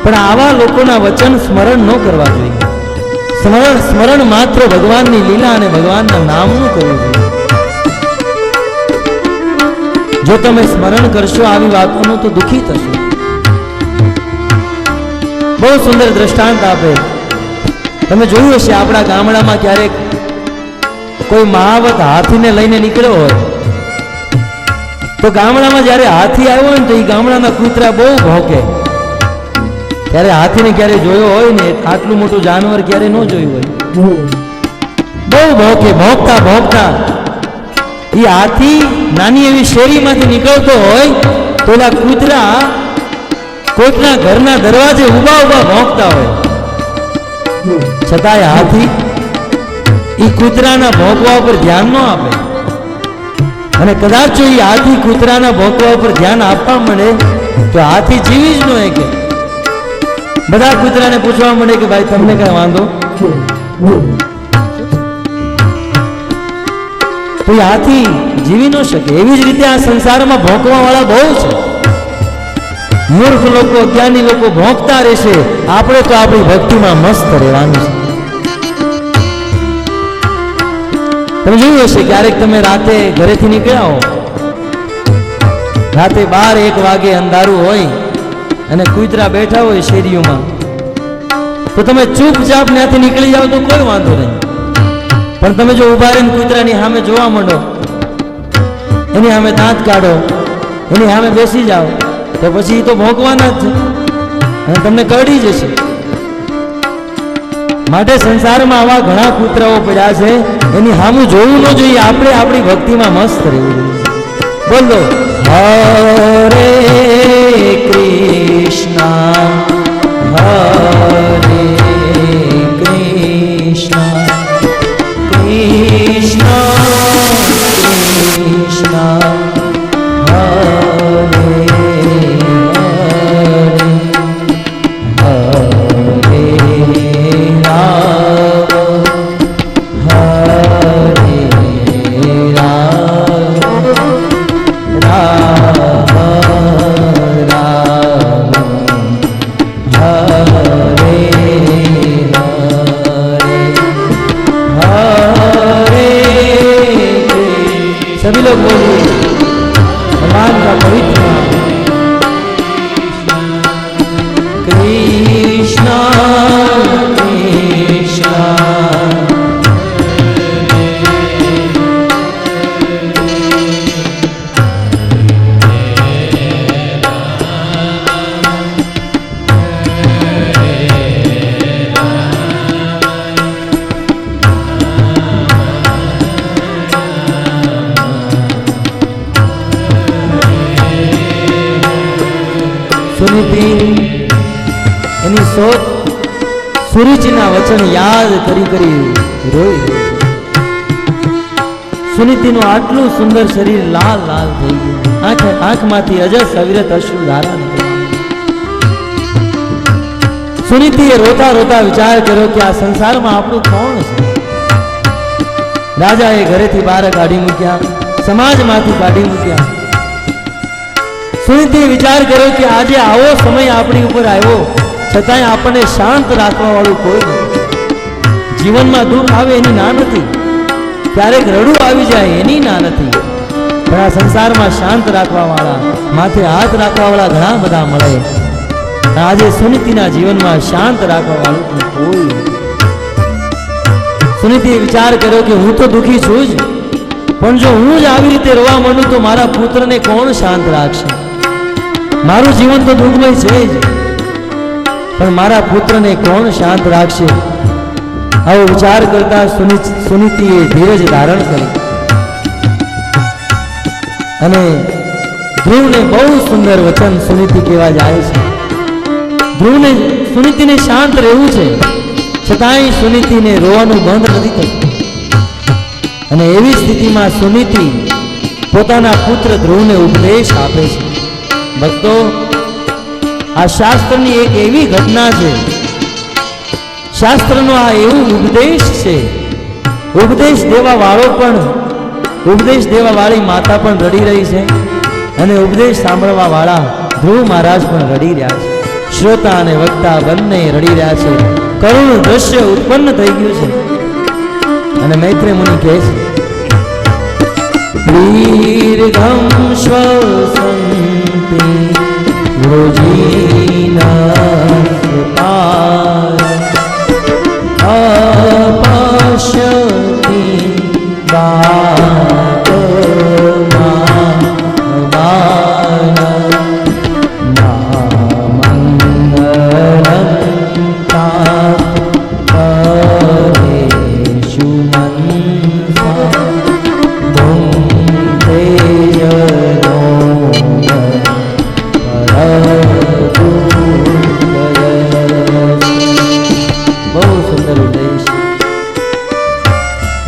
પણ આવા લોકોના વચન સ્મરણ ન કરવા જોઈએ. સ્મરણ માત્ર ભગવાનની લીલા અને ભગવાનના નામનું કરવું જોઈએ. જો તમે સ્મરણ કરશો આવી વાતોનું તો દુઃખી થશો. બહુ સુંદર દ્રષ્ટાંત આપે. તમે જોયું હશે આપણા ગામડામાં ક્યારેક કોઈ મહાવત હાથીને લઈને નીકળ્યો હોય તો ગામડામાં જ્યારે હાથી આવ્યો હોય ને તો એ ગામડાના કૂતરા બહુ ભોંકે. ત્યારે હાથીને ક્યારે જોયો હોય ને આટલું મોટું જાનવર ક્યારે ન જોયું હોય, બહુ ભોંકે. ભોંકતા ભોંકતા એ હાથી નાની એવી શેરીમાંથી નીકળતો હોય તો ઓલા કૂતરા કોઈકના ઘરના દરવાજે ઊભા ઊભા ભોંકતા હોય. છતાંય હાથી એ કૂતરાના ભોંકવા ઉપર ધ્યાન ન આપે. અને કદાચ જો એ હાથી કૂતરાના ભોંકવા ઉપર ધ્યાન આપવા મળે તો હાથી જીવી જ ન કે બધા કૂતરાને પૂછવા મળે કે ભાઈ તમને કઈ વાંધો? તો એ હાથી જીવી ન શકે. એવી જ રીતે આ સંસારમાં ભોંકવા વાળા બહુ છે. મૂર્ખ લોકો, અજ્ઞાની લોકો ભોંકતા રહેશે. આપણે તો આપણી ભક્તિમાં મસ્ત રહેવાનું છે. તમે જોયું હશે ક્યારેક તમે રાતે ઘરેથી નીકળ્યા હો, રાતે 12-1 વાગે અંધારું હોય અને કૂતરા બેઠા હોય શેરીઓમાં, તો તમે ચૂપચાપ ત્યાંથી નીકળી જાઓ તો કોઈ વાંધો નહીં. પણ તમે જો ઉભા રહીને કૂતરાની સામે જોવા માંડો, એની સામે દાંત કાઢો, એની સામે બેસી જાઓ, તો પછી એ તો ભોંકવાના જ છે અને તમને કરડી જશે. માટે સંસારમાં આવા ઘણા કૂતરાઓ પડ્યા છે, એની સામું જોવું ન જોઈએ. આપણે આપણી ભક્તિમાં મસ્ત રહેવું જોઈએ. બોલો હરે કૃષ્ણ હરે કૃષ્ણ કૃષ્ણ કૃષ્ણ सभी लोग बोलिए भगवान का पवित्र नाम कृष्ण कृष्ण સુનીતિ એની શોધ સુરુચિના વચન યાદ કરી કરી રોઈ રહી છે. સુનીતિનું આટલું સુંદર શરીર લાલ લાલ થઈ ગયું. આંખમાંથી અજસ અવિરત અશ્રુ ધારા નીકળ્યા. સુનીતિએ રોતા રોતા વિચાર કર્યો કે આ સંસારમાં આપણું કોણ છે? રાજાએ ઘરેથી બહાર કાઢી મૂક્યા, સમાજમાંથી કાઢી મૂક્યા. સુનીતિએ વિચાર કર્યો કે આજે આવો સમય આપણી ઉપર આવ્યો, છતાંય આપણને શાંત રાખવા વાળું કોઈ નથી. જીવનમાં દુઃખ આવે એની ના નથી, ક્યારેક રડવું આવી જાય એની ના નથી, પણ આ સંસારમાં શાંત રાખવા વાળા, માથે હાથ રાખવા વાળા ઘણા બધા મળે. આજે સુનીતિના જીવનમાં શાંત રાખવા વાળું કોઈ નથી. સુનીતિએ વિચાર કર્યો કે હું તો દુઃખી છું જ, પણ જો હું જ આવી રીતે રોવા માંડું તો મારા પુત્રને કોણ શાંત રાખશે? મારું જીવન તો દુઃખમય છે જ, પણ મારા પુત્રને કોણ શાંત રાખશે? આવો વિચાર કરતા સુનીતિએ ધીરજ ધારણ કરી અને ધ્રુવને બહુ સુંદર વચન સુનીતિ કહેવા જાય છે. ધ્રુવને સુનીતિને શાંત રહેવું છે, છતાંય સુનીતિને રોવાનું બંધ નથી થતું. અને એવી સ્થિતિમાં સુનીતિ પોતાના પુત્ર ધ્રુવને ઉપદેશ આપે છે. ભક્તો, આ શાસ્ત્રની એક એવી ઘટના છે, શાસ્ત્રનો આ એવું ઉપદેશ છે. ઉપદેશ દેવા વાળી માતા પણ રડી રહી છે અને ઉપદેશ સાંભળવા વાળા ધ્રુવ મહારાજ પણ રડી રહ્યા છે. શ્રોતા અને વક્તા બંને રડી રહ્યા છે. કરુણ દ્રશ્ય ઉત્પન્ન થઈ ગયું છે. અને મૈત્રેય મુનિ કહે છે, દીર્ઘમ શ્વસન્તિ વૃજીનપાર અપશ્યતિ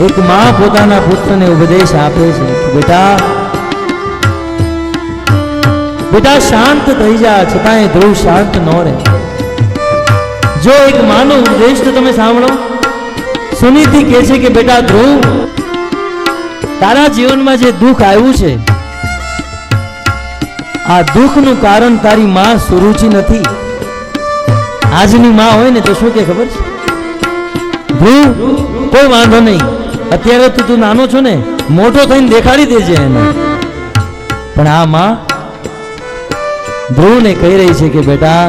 એક માં પોતાના પુત્રને ઉપદેશ આપે છે કે બેટા શાંત થઈ જા, છતાંય ધ્રુવ શાંત ન રહે. જો એક માનો ઉપદેશ તો તમે સાંભળો. સુનીતિ કહે છે કે બેટા ધ્રુવ, તારા જીવનમાં જે દુઃખ આવ્યું છે, આ દુઃખનું કારણ તારી માં સુરુચિ નથી. આજની માં હોય ને તો શું કે ખબર છે, ધ્રુવ કોઈ વાંધો નહીં, અત્યારે તો તું નાનો છો ને, મોટો થઈને દેખાડી દેજે એને. પણ આ માં ધ્રુવને કહી રહી છે કે બેટા,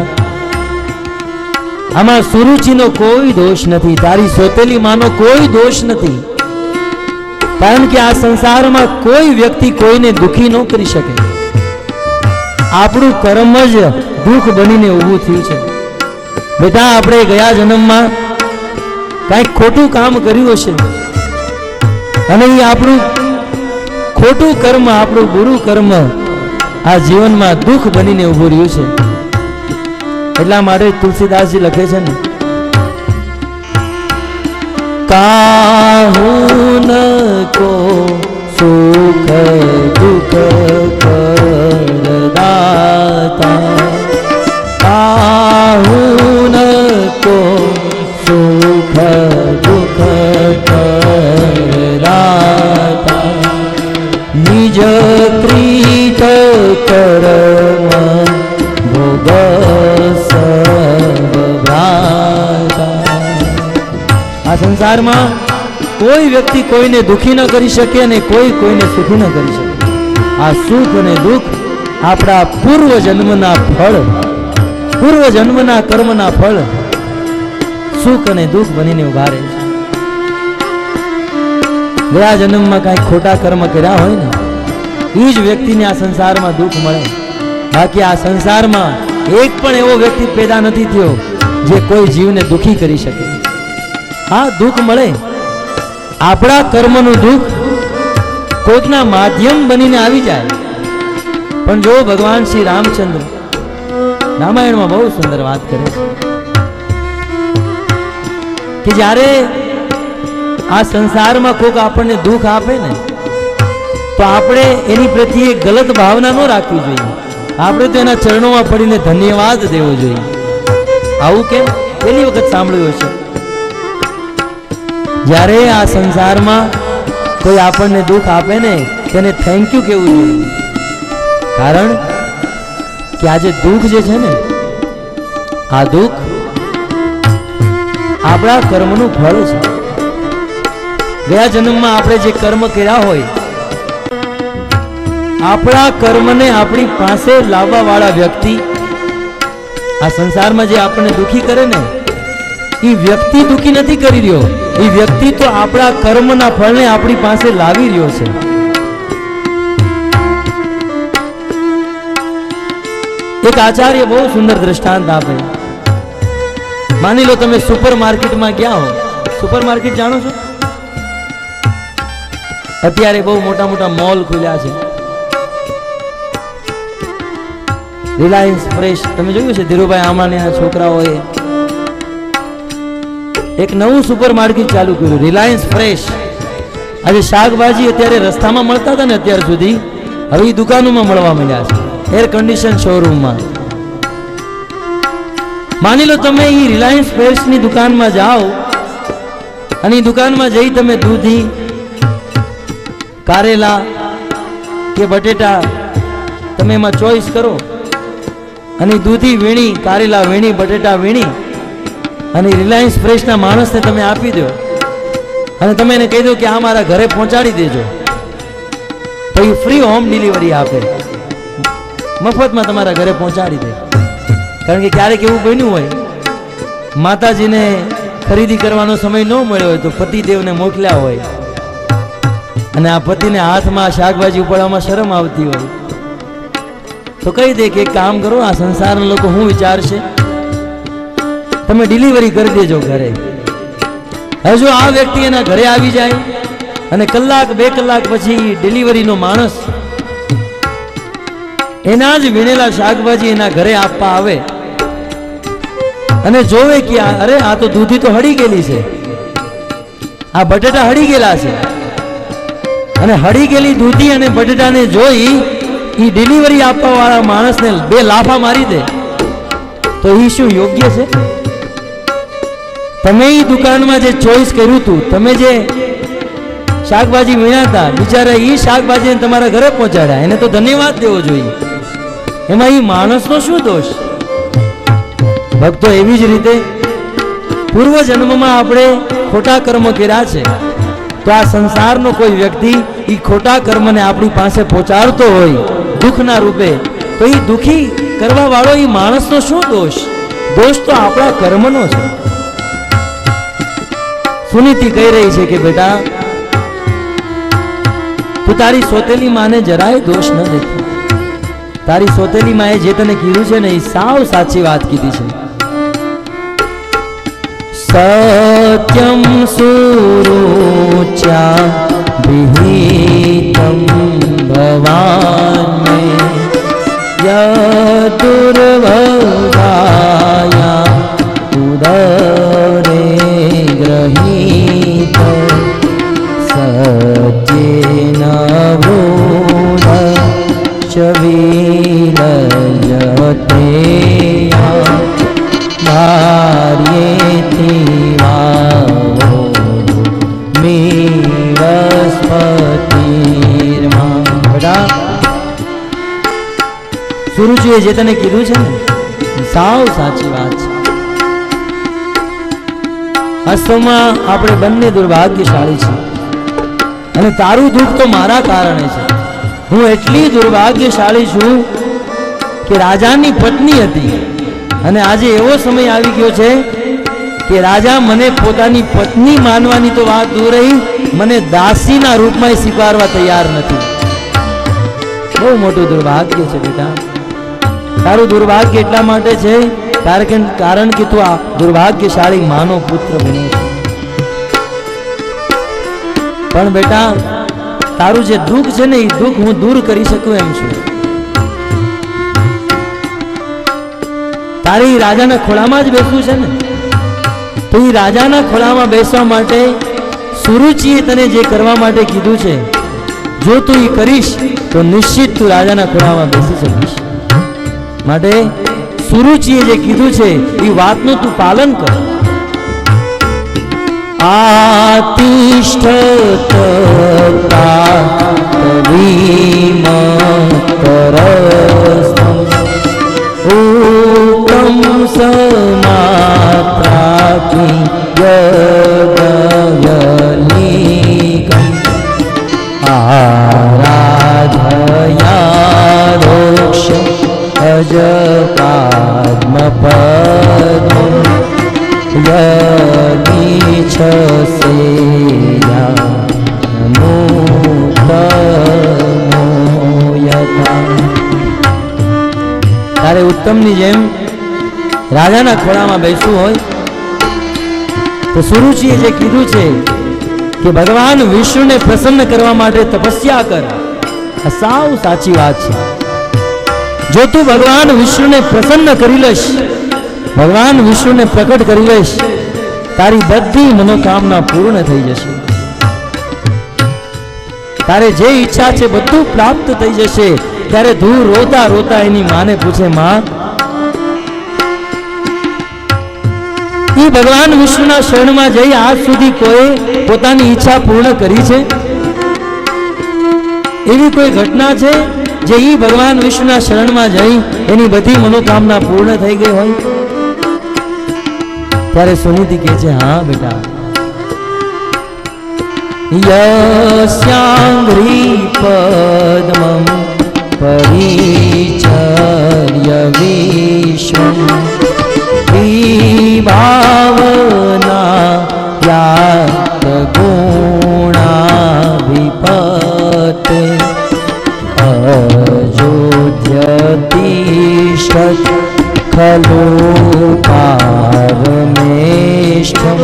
આમાં સુરુચિનો કોઈ દોષ નથી, તારી સોતેલી માનો કોઈ દોષ નથી. કારણ કે આ સંસારમાં કોઈ વ્યક્તિ કોઈને દુખી ન કરી શકે. આપણું કર્મ જ દુઃખ બનીને ઊભું થયું છે. બેટા, આપણે ગયા જન્મમાં કાંઈક ખોટું કામ કર્યું હશે અને એ આપણું ખોટું કર્મ, આપણું બુરું કર્મ આ જીવનમાં દુઃખ બનીને ઊભું રહ્યું છે. એટલા માટે તુલસીદાસજી લખે છે ને, કાહુન કો સુખ દુઃખ કરદાતા, કાહુન કો સુખ દુઃખ કરદાતા, નિજ પ્રીત કર્મ ભોગ આ સંસારમાં કોઈ વ્યક્તિ કોઈને દુખી ન કરી શકે અને કોઈ કોઈને સુખી ન કરી શકે. આ સુખ અને દુઃખ આપણા પૂર્વ જન્મના ફળ, પૂર્વ જન્મના કર્મના ફળ સુખ અને દુઃખ બનીને ઉભા રહે છે. ગયા જન્મમાં કાંઈક ખોટા કર્મ કર્યા હોય ને, એ જ વ્યક્તિને આ સંસારમાં દુઃખ મળે. બાકી આ સંસારમાં એક પણ એવો વ્યક્તિ પેદા નથી થયો જે કોઈ જીવને દુખી કરી શકે. હા, દુઃખ મળે. આપણા કર્મનું દુઃખ કોઈકના માધ્યમ બનીને આવી જાય. પણ જો ભગવાન શ્રી રામચંદ્ર રામાયણમાં બહુ સુંદર વાત કરે છે કે જ્યારે આ સંસારમાં કોઈક આપણને દુઃખ આપે ને, તો આપણે એની પ્રત્યે ગલત ભાવના ન રાખવી જોઈએ. આપણે તો એના ચરણોમાં પડીને ધન્યવાદ દેવો જોઈએ. આવું કેમ? પહેલી વખત સાંભળ્યું હશે. જ્યારે આ સંસારમાં કોઈ આપણને દુઃખ આપે ને, તેને થેન્ક યુ કહેવું જોઈએ. કારણ કે આ જે દુઃખ જે છે ને, આ દુઃખ આપણા કર્મનું ફળ છે. ગયા જન્મમાં આપણે જે કર્મ કર્યા હોય, આપણા કર્મને આપણી પાસે લાવવા વાળા વ્યક્તિ, આ સંસારમાં જે આપણને દુઃખી કરે ને, એ વ્યક્તિ દુઃખી નથી કરી રહ્યો. એ વ્યક્તિ તો આપણા કર્મના ફળને આપણી પાસે લાવી રહ્યો છે. એક આચાર્ય બહુ સુંદર દ્રષ્ટાંત આપે. માની લો તમે સુપર માર્કેટમાં ગયા હો. સુપર માર્કેટ જાણો છો? અત્યારે બહુ મોટા મોટા મોલ ખુલ્યા છે. રિલાયન્સ ફ્રેશ તમે જોયું છે? ધીરુભાઈ આંબાણીના છોકરાઓએ એક નવું સુપર માર્કેટ ચાલુ કર્યું, રિલાયન્સ ફ્રેશ. આજે શાકભાજી અત્યારે રસ્તામાં મળતા હતા ને અત્યાર સુધી, હવે એ દુકાનોમાં મળવા મળ્યા છે, એર કન્ડિશન શોરૂમમાં. માની લો તમે એ રિલાયન્સ ફ્રેશની દુકાનમાં જાઓ અને એ દુકાનમાં જઈ તમે દૂધી, કારેલા કે બટેટા તમે એમાં ચોઈસ કરો અને દૂધી વીણી, કારેલા વીણી, બટેટા વીણી અને રિલાયન્સ ફ્રેશના માણસને તમે આપી દો અને તમે એને કહી દો કે આ મારા ઘરે પહોંચાડી દેજો, તો એ ફ્રી હોમ ડિલિવરી આપે, મફતમાં તમારા ઘરે પહોંચાડી દે. કારણ કે ક્યારેક એવું બન્યું હોય, માતાજીને ખરીદી કરવાનો સમય ન મળ્યો હોય તો પતિદેવને મોકલ્યા હોય અને આ પતિને હાથમાં શાકભાજી ઉપાડવામાં શરમ આવતી હોય, તો કહી દે કે એક કામ કરો, આ સંસારના લોકો શું વિચારશે, તમે ડિલિવરી કરી દેજો ઘરે. હવે જો આ વ્યક્તિ એના ઘરે આવી જાય અને કલાક 2 કલાક પછી ડિલિવરીનો માણસ એના જ વીણેલા શાકભાજી એના ઘરે આપવા આવે અને જોવે કે અરે આ તો દૂધી તો હળી ગયેલી છે, આ બટેટા હળી ગયેલા છે, અને હળી ગયેલી દૂધી અને બટેટાને જોઈ એ ડિલિવરી આપવા વાળા માણસને 2 લાફા મારી દે, તો એ શું યોગ્ય છે? તમે એ દુકાનમાં જે ચોઈસ કર્યું હતું, તમે જે શાકભાજી વીણાતા, બિચારા એ શાકભાજીને તમારા ઘરે પહોંચાડ્યા, એને તો ધન્યવાદ દેવો જોઈએ. એમાં એ માણસનો શું દોષ? ભક્તો, એવી જ રીતે પૂર્વ જન્મમાં આપણે ખોટા કર્મ કર્યા છે, તો આ સંસારનો કોઈ વ્યક્તિ એ ખોટા કર્મને આપણી પાસે પહોંચાડતો હોય દુઃખના રૂપે, તો એ દુઃખી કરવા વાળો એ માણસનો શું દોષ? દોષ તો આપણા કર્મનો છે. સુનીતિ કહી રહી છે કે બેટા, તું તારી સોતેલી માને જરાય દોષ ન દેખો. તારી સોતેલી માએ જે તને કીધું છે ને એ સાવ સાચી વાત કીધી છે. સત્યમ સુરુચ્યા વિહિતમ ભવાન યદુર્વદાયા ઉદરે ગ્રહીત સજ્જેન વૃદ્ધ ચવિલજતે ભાર્યેતિ વાવો મેરસ્પતિર્મા. બેટા, સુરુચિએ જે તને કીધું છે ને સાવ સાચી વાત છે. વાસ્તવમાં આપણે બંને દુર્ભાગ્યશાળી છીએ અને તારું દુઃખ તો મારા કારણે છે. હું એટલી દુર્ભાગ્યશાળી છું કે રાજાની પત્ની હતી અને આજે એવો સમય આવી ગયો છે કે રાજા મને પોતાની પત્ની માનવાની તો વાત દૂર રહી, મને દાસીના રૂપમાં સ્વીકારવા તૈયાર નથી. બહુ મોટું દુર્ભાગ્ય છે બેટા. તારું દુર્ભાગ્ય એટલા માટે છે કારણ કે તું આ દુર્ભાગ્યશાળી માનો પુત્ર બન્યો છે. પણ બેટા, તારું જે દુઃખ છે ને એ દુઃખ હું દૂર કરી શકું એમ છું. તારે રાજાના ખોળામાં જ બેસવું છે ને, તો એ રાજાના ખોળામાં બેસવા માટે સુરુચિએ તને જે કરવા માટે કીધું છે, જો તું એ કરીશ તો નિશ્ચિત તું રાજાના ખોળામાં બેસી શકીશ. માટે સુરુચિએ જે કીધું છે એ વાતનું તું પાલન કર. આતિષ્ઠત વિમતરસ્તમ ઉત્તમ સમાત્રાકી યદયલિકમ આરાધયા રોક્ષ અજપાદ્મપદમ યદીછસે તારે ઉત્તમની જેમ રાજાના ખોળામાં બેસવું હોય તો સુરુચિએ જે કીધું છે કે ભગવાન વિષ્ણુને પ્રસન્ન કરવા માટે તપસ્યા કર, આ સાવ સાચી વાત છે. જો તું ભગવાન વિષ્ણુને પ્રસન્ન કરી લઈશ, ભગવાન વિષ્ણુને પ્રકટ કરી લઈશ, તારી બધી મનોકામના પૂર્ણ થઈ જશે. તારે જે ઈચ્છા છે બધું પ્રાપ્ત થઈ જશે. ત્યારે ધૂ રોતા રોતા એની માને પૂછે, માં, એ ભગવાન વિષ્ણુના શરણમાં જઈ આજ સુધી કોઈ પોતાની ઈચ્છા પૂર્ણ કરી છે? એવી કોઈ ઘટના છે જે ઈ ભગવાન વિષ્ણુના શરણમાં જઈ એની બધી મનોકામના પૂર્ણ થઈ ગઈ હોય? ત્યારે સુનીતિ કહે છે, હા બેટા, યસ્યાંઘ્રી પદ્મં પરિચર્ય વિશ્વં વિભાવના યાત ગુણાભિપતે અજોધ્યતિષ્ઠત ખલુ પારમેષ્ઠમ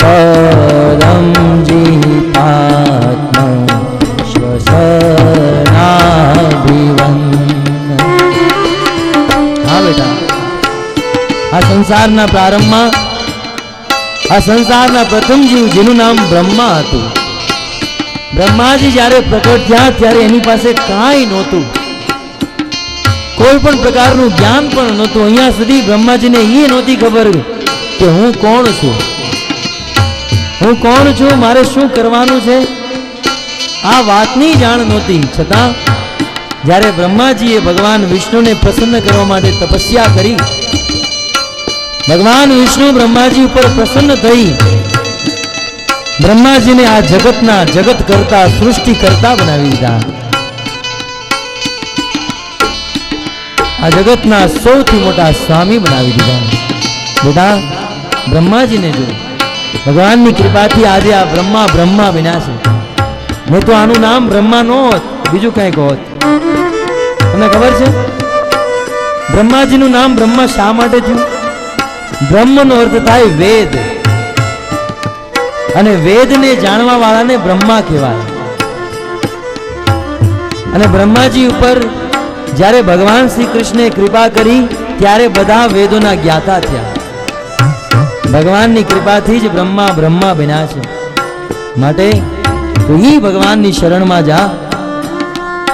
પરમ જીતાત્મ શ્વસનાભિવન. હા બેટા, આ સંસારના પ્રારંભમાં આ સંસારના પ્રથમ જીવ જેનું નામ બ્રહ્મા હતું, બ્રહ્માજી જ્યારે પ્રકટ થયા ત્યારે એની પાસે કાંઈ નહોતું, કોઈ પણ પ્રકારનું જ્ઞાન પણ નહોતું. અહીંયા સુધી બ્રહ્માજીને એ નહોતી ખબર કે હું કોણ છું, હું કોણ છું, મારે શું કરવાનું છે, આ વાતની જાણ નહોતી. છતાં જ્યારે બ્રહ્માજીએ ભગવાન વિષ્ણુને પ્રસન્ન કરવા માટે તપસ્યા કરી, ભગવાન વિષ્ણુ બ્રહ્માજી ઉપર પ્રસન્ન થઈ બ્રહ્માજીને આ જગતના જગત કરતા સૃષ્ટિ કરતા બનાવી દીધા. આ જગતના સૌથી મોટા સ્વામી બનાવી દીધા. બેટા, બ્રહ્માજીને જો ભગવાનની કૃપાથી આજે આ બ્રહ્મા બ્રહ્મા બન્યા છે. મેં તો આનું નામ બ્રહ્મા નો હોત, બીજું કંઈક હોત. તમને ખબર છે બ્રહ્માજીનું નામ બ્રહ્મા શા માટે થયું? બ્રહ્મનો અર્થ થાય વેદ, અને વેદને જાણવા વાળાને બ્રહ્મા કહેવાય. અને બ્રહ્માજી ઉપર જ્યારે ભગવાન શ્રી કૃષ્ણે કૃપા કરી ત્યારે બધા વેદોના જ્ઞાતા થયા. ભગવાનની કૃપાથી જ બ્રહ્મા બ્રહ્મા બન્યા છે. માટે તું ઈ ભગવાનની શરણમાં જા,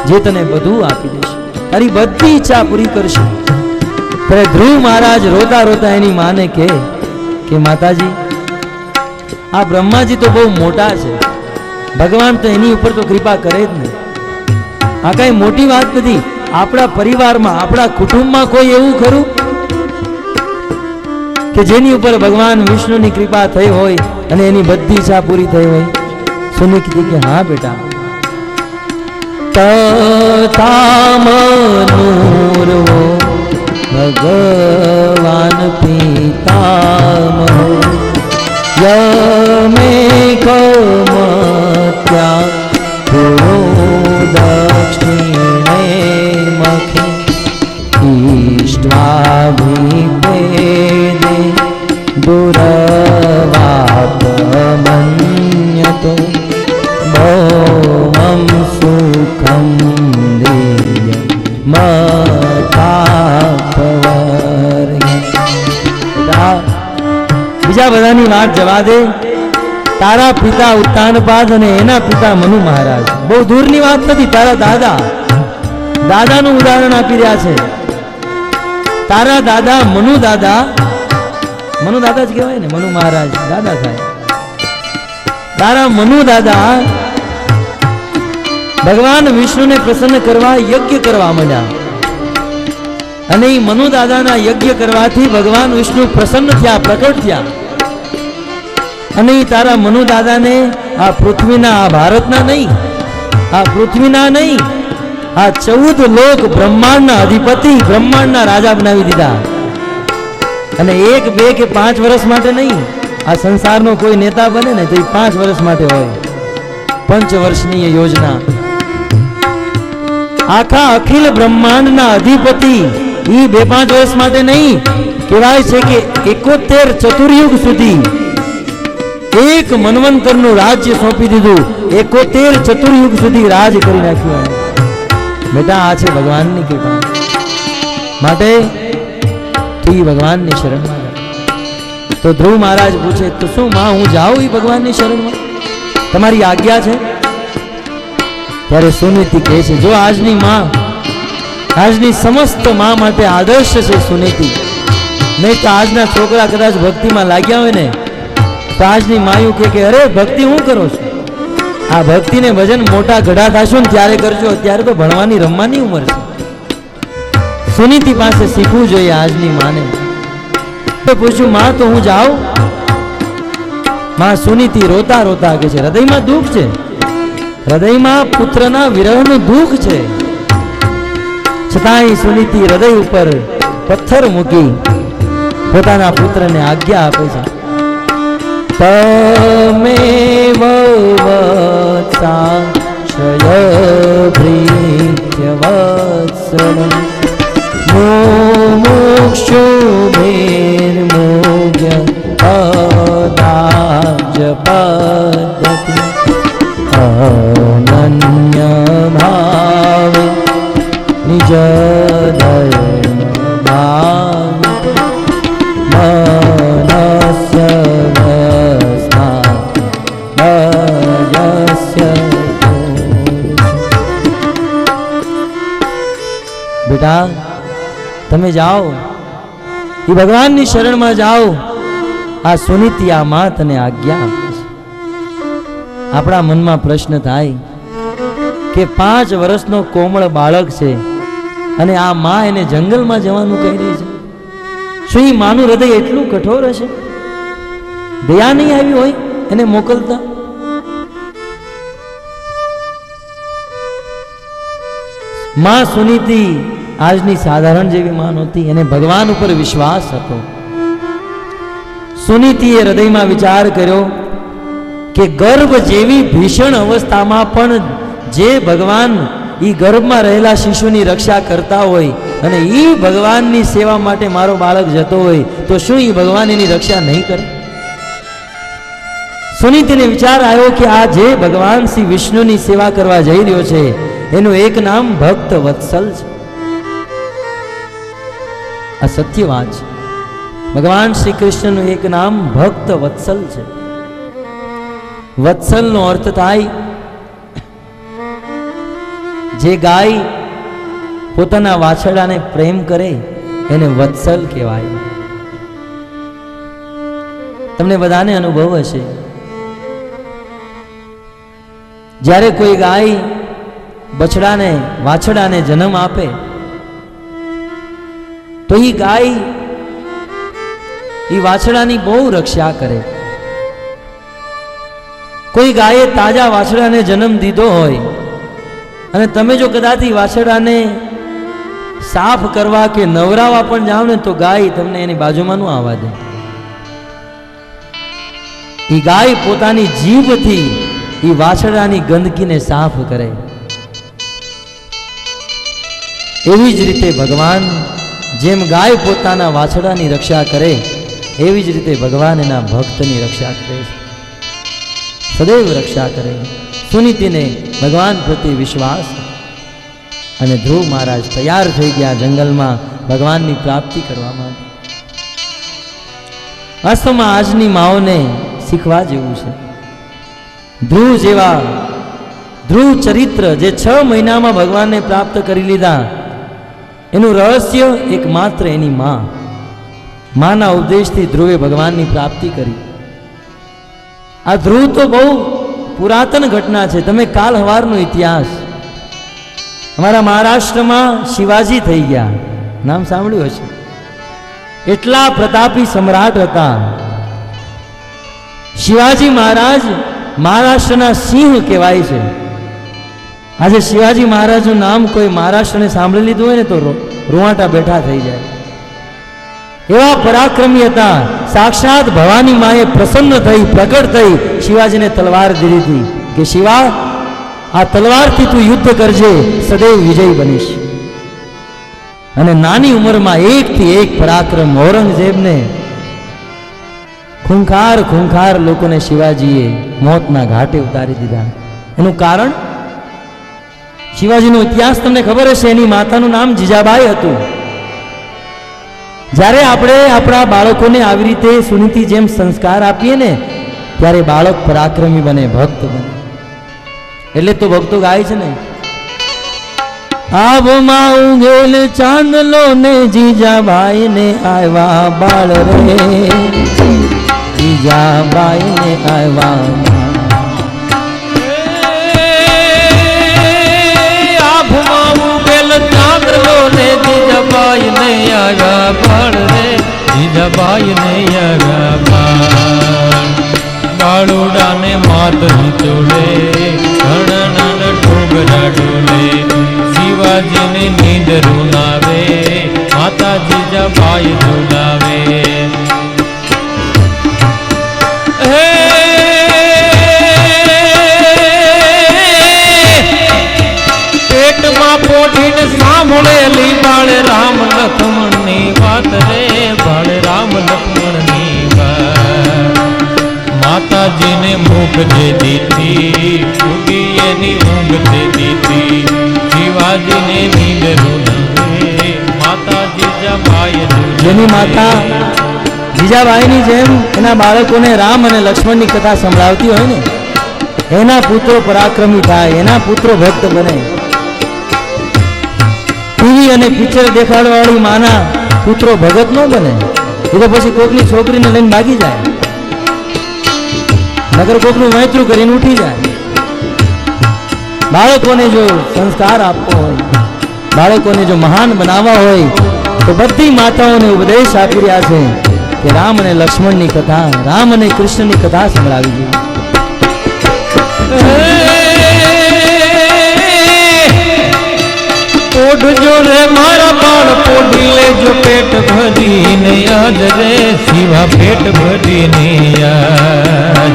જે તને બધું આપી દેશે, તારી બધી ઈચ્છા પૂરી કરશે. ત્યારે ધ્રુવ મહારાજ રોતા રોતા એની માને કે માતાજી, આ બ્રહ્માજી તો બહુ મોટા છે, ભગવાન તો એની ઉપર તો કૃપા કરે જ નહીં. આ કઈ મોટી વાત નથી. આપણા પરિવારમાં, આપણા કુટુંબમાં કોઈ એવું ખરું કે જેની ઉપર ભગવાન વિષ્ણુની કૃપા થઈ હોય અને એની બધી ઈચ્છા પૂરી થઈ હોય? સુની કીધી કે હા બેટા, તથામનુર્વો ભગવાન પિતામહો યમે કમત્યા પુરો દક્ષિણે મખે ઈષ્ટ્વાભિપેદે દુરવાપમન્યતો ભૌમં સુખં દેય મથાપવર્ય. બીજા બધાની વાત જવા દે. તારા પિતા ઉત્તાનપાદ અને એના પિતા મનુ મહારાજ, બહુ દૂરની વાત નથી. તારા દાદાનું ઉદાહરણ આપી રહ્યા છે. તારા દાદા મનુ દાદા જ કહેવાય ને, મનુ મહારાજ દાદા થાય. તારા મનુ દાદા ભગવાન વિષ્ણુને પ્રસન્ન કરવા યજ્ઞ કરવા માંડ્યા, અને એ મનુ દાદાના યજ્ઞ કરવાથી ભગવાન વિષ્ણુ પ્રસન્ન થયા, પ્રકટ થયા. અને એ તારા મનુ દાદાને આ પૃથ્વીના, આ ભારતના નહીં, આ પૃથ્વીના નહીં, આ 14 લોક બ્રહ્માંડના અધિપતિ, બ્રહ્માંડના રાજા બનાવી દીધા. અને 1, 2 કે 5 વર્ષ માટે નહીં. આ સંસારનો કોઈ નેતા બને ને તો એ 5 વર્ષ માટે હોય. 5 વર્ષની યોજના. આખા અખિલ બ્રહ્માંડના અધિપતિ એ 2-5 વર્ષ માટે નહીં. કહેવાય છે કે 71 ચતુર્યુગ સુધી એક મન્વંતરનું રાજ્ય સોંપી દીધું. 71 ચતુર્યુગ સુધી રાજ કરી નાખ્યું. બેટા, આ છે ભગવાનની કૃપા. માટે તું ભગવાનની શરણમાં જા. તો ધ્રુવ મહારાજ પૂછે, તો શું માં હું જાઉં એ ભગવાનની શરણમાં? તમારી આજ્ઞા છે? ત્યારે સુનીતિ કહે છે, જો આજની માં, આજની સમસ્ત માં માટે આદર્શ છે સુનીતિ. નહીં તો આજના છોકરા કદાચ ભક્તિમાં લાગ્યા હોય ને તો આજની માયું કે અરે ભક્તિ હું કરો છો? આ ભક્તિને ભજન મોટા ગઢા થશો ને ત્યારે કરજો, અત્યારે તો ભણવાની રમવાની ઉંમર છે. સુનીતિ પાસે શીખવું જોઈએ આજની માને. તો પૂછ્યું માં તો હું જાઉં? માં સુનીતિ રોતા રોતા કે છે હૃદયમાં દુઃખ છે, હૃદયમાં પુત્રના વિરહનું દુઃખ છે. છતાંય સુનીતિ હૃદય ઉપર પથ્થર મૂકી પોતાના પુત્રને આજ્ઞા આપે છે. તમેવ વત્સાશ્રય ભૃત્ય વત્સલં મુમુક્ષુભિર્મુગ્ય પદાબ્જ પદ્ધતિ અનન્ય ભાવે નિજ ધર્મ ભાવે મનસ્ય વ્યસ્તા ભજસ્ય. બેટા તમે જાઓ, એ ભગવાનની શરણમાં જાઓ. આ સુનીતિ આ માં તને આજ્ઞા આપે છે. આપણા મનમાં પ્રશ્ન થાય કે 5 વર્ષનો કોમળ બાળક છે અને આ માં એને જંગલમાં જવાનું કહી રહી છે. શું એ માનું હૃદય એટલું કઠોર હશે? દયા નહીં આવી હોય એને મોકલતા? માં સુનીતિ આજની સાધારણ જેવી માં નહોતી, એને ભગવાન ઉપર વિશ્વાસ હતો. સુનીતિએ હૃદયમાં વિચાર કર્યો કે ગર્ભ જેવી ભીષણ અવસ્થામાં પણ જે ભગવાન એ ગર્ભમાં રહેલા શિશુની રક્ષા કરતા હોય અને એ ભગવાનની સેવા માટે મારો બાળક જતો હોય તો શું એ ભગવાન એની રક્ષા નહીં કરે? સુનીતિને વિચાર આવ્યો કે આ જે ભગવાન શ્રી વિષ્ણુની સેવા કરવા જઈ રહ્યો છે એનું એક નામ ભક્ત વત્સલ છે. આ સત્ય વાત છે. ભગવાન શ્રી કૃષ્ણનું એક નામ ભક્ત વત્સલ છે. વત્સલનો અર્થ થાય જે ગાય પોતાના વાછરડાને પ્રેમ કરે એને વત્સલ કહેવાય. તમને બધાને અનુભવ હશે, જ્યારે કોઈ ગાય બછડાને વાછરડાને જન્મ આપે તો એ ગાય એ વાછરડાની બહુ રક્ષા કરે. કોઈ ગાયે તાજા વાછરડાને જન્મ દીધો હોય અને તમે જો કદાચ વાછરડાને સાફ કરવા કે નવરાવા પણ જાઓ ને તો ગાય તમને એની બાજુમાં ન આવવા દે. એ ગાય પોતાની જીભથી એ વાછરડાની ગંદકીને સાફ કરે. એવી જ રીતે ભગવાન જેમ ગાય પોતાના વાછરડાની રક્ષા કરે એવી જ રીતે ભગવાન એના ભક્તની રક્ષા કરે છે, સદૈવ રક્ષા કરે. સુનીતિને ભગવાન પ્રત્યે વિશ્વાસ અને ધ્રુવ મહારાજ તૈયાર થઈ ગયા જંગલમાં ભગવાનની પ્રાપ્તિ કરવા માટે. વાસ્તવમાં આજની માઓને શીખવા જેવું છે. ધ્રુવ જેવા ધ્રુવ ચરિત્ર જે 6 મહિનામાં ભગવાનને પ્રાપ્ત કરી લીધા એનું રહસ્ય એકમાત્ર એની માના ઉપદેશથી ધ્રુવે ભગવાનની પ્રાપ્તિ કરી. આ ધ્રુવ તો બહુ પુરાતન ઘટના છે. તમે કાલ હવારનો ઇતિહાસ, અમારા મહારાષ્ટ્રમાં શિવાજી થઈ ગયા, નામ સાંભળ્યું હશે. એટલા પ્રતાપી સમ્રાટ હતા. શિવાજી મહારાજ મહારાષ્ટ્રના સિંહ કહેવાય છે. આજે શિવાજી મહારાજનું નામ કોઈ મહારાષ્ટ્રને સાંભળી લીધું હોય ને તો રૂવાટા બેઠા થઈ જાય. એવા પરાક્રમી હતા. સાક્ષાત ભવાની માએ પ્રસન્ન થઈ, પ્રગટ થઈ, શિવાજીને તલવાર દીધી હતી કે શિવા, આ તલવારથી તું યુદ્ધ કરજે, સદૈવ વિજય બનીશ. અને નાની ઉંમરમાં એકથી એક પરાક્રમ. ઔરંગઝેબને ખૂંખાર લોકોને શિવાજીએ મોતના ઘાટે ઉતારી દીધા. એનું કારણ શિવાજીનો ઇતિહાસ તમને ખબર હશે. એની માતાનું નામ જીજાબાઈ હતું. જ્યારે આપણે આપણા બાળકોને આવી રીતે સુનીતિ જેમ સંસ્કાર આપીએ ને ત્યારે બાળક પરાક્રમી બને, ભક્ત બને. એટલે તો ભક્તો ગાય છે ને, આબમાં ઉગેલ ચાંદલો ને જીજાબાઈ ને આવ્યા બાળ રે, જીજાબાઈ ને આવ્યા. જીજાબાઈ ને આવ્યા બાળ રે, જીજાબાઈ ને યગાબા બાળુડાને માતની ચોલે ઘણના ઠોગરા ડોલે શિવાજીને નીંદ રૂનાવે માતા જીજાબાઈ ઝુલાવે હે પેટમાં પોઠીને સાંભળેલી બાળ રામ લક્ષ્મણની વાત રે બાળ રામ લક્ષ્મણની વાત માતાજીને મુખ જે દીધી ઉગી એની ઊંઘ જે દીધી શિવાજીને નીંદ રૂનાવે માતા જીજાબાઈ જેની માતા જીજાબાઈની જેમ એના બાળકોને રામ અને લક્ષ્મણની કથા સંભળાવતી હોય ને એના પુત્રો પરાક્રમી થાય, એના પુત્રો ભક્ત બને. ટીવી અને પિક્ચર દેખાડવાવાળી માના પુત્રો ભગત ન બને. એ તો પછી કોકની છોકરીને લઈને ભાગી જાય, નગર કોકનું વહેંચરું કરીને ઉઠી જાય. બાળકોને જો સંસ્કાર આપવો હોય, બાળકોને જો મહાન બનાવવા હોય તો બધી માતાઓને ઉપદેશ આપી રહ્યા છે કે રામ અને લક્ષ્મણની કથા, રામ અને કૃષ્ણની કથા સંભળાવી જોઈએ. પોઢજો રે મારા બાળ પોઢી લેજો પેટ ભરીને યાદ રે શિવા પેટ ભરીને યાદ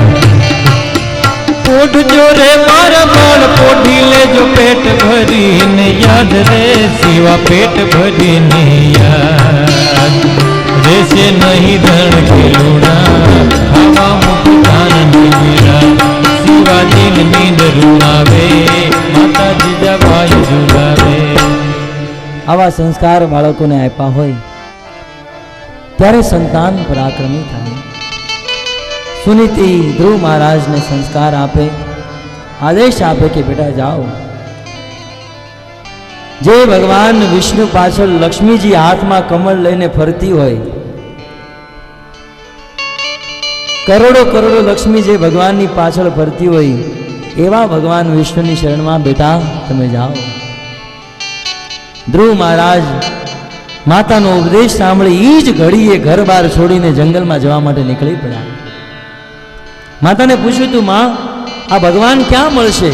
પોઢજો રે મારા બાળ પોઢી લેજો પેટ ભરીને યાદ રે શિવા પેટ ભરીને યાદ રેશે નહીં ધણ ખેલુડા ખાવા મુકતાન નીરા શિવાજીને નીંદ રૂનાવે માતા જીજાબાઈ ઝુલાવે. આવા સંસ્કાર બાળકોને આપ્યા હોય ત્યારે સંતાન પરાક્રમી થાય. સુનીતિ ધ્રુવ મહારાજને સંસ્કાર આપે, આદેશ આપે કે બેટા જાઓ. જે ભગવાન વિષ્ણુ પાછળ લક્ષ્મીજી હાથમાં કમળ લઈને ફરતી હોય, કરોડો કરોડો લક્ષ્મી જે ભગવાનની પાછળ ફરતી હોય એવા ભગવાન વિષ્ણુની શરણમાં બેટા તમે જાઓ. ધ્રુવ મહારાજ માતાનો ઉપદેશ સાંભળી ઈ જ ઘડીએ ઘર બહાર છોડીને જંગલમાં જવા માટે નીકળી પડ્યા. માતાને પૂછ્યું તું માં આ ભગવાન ક્યાં મળશે?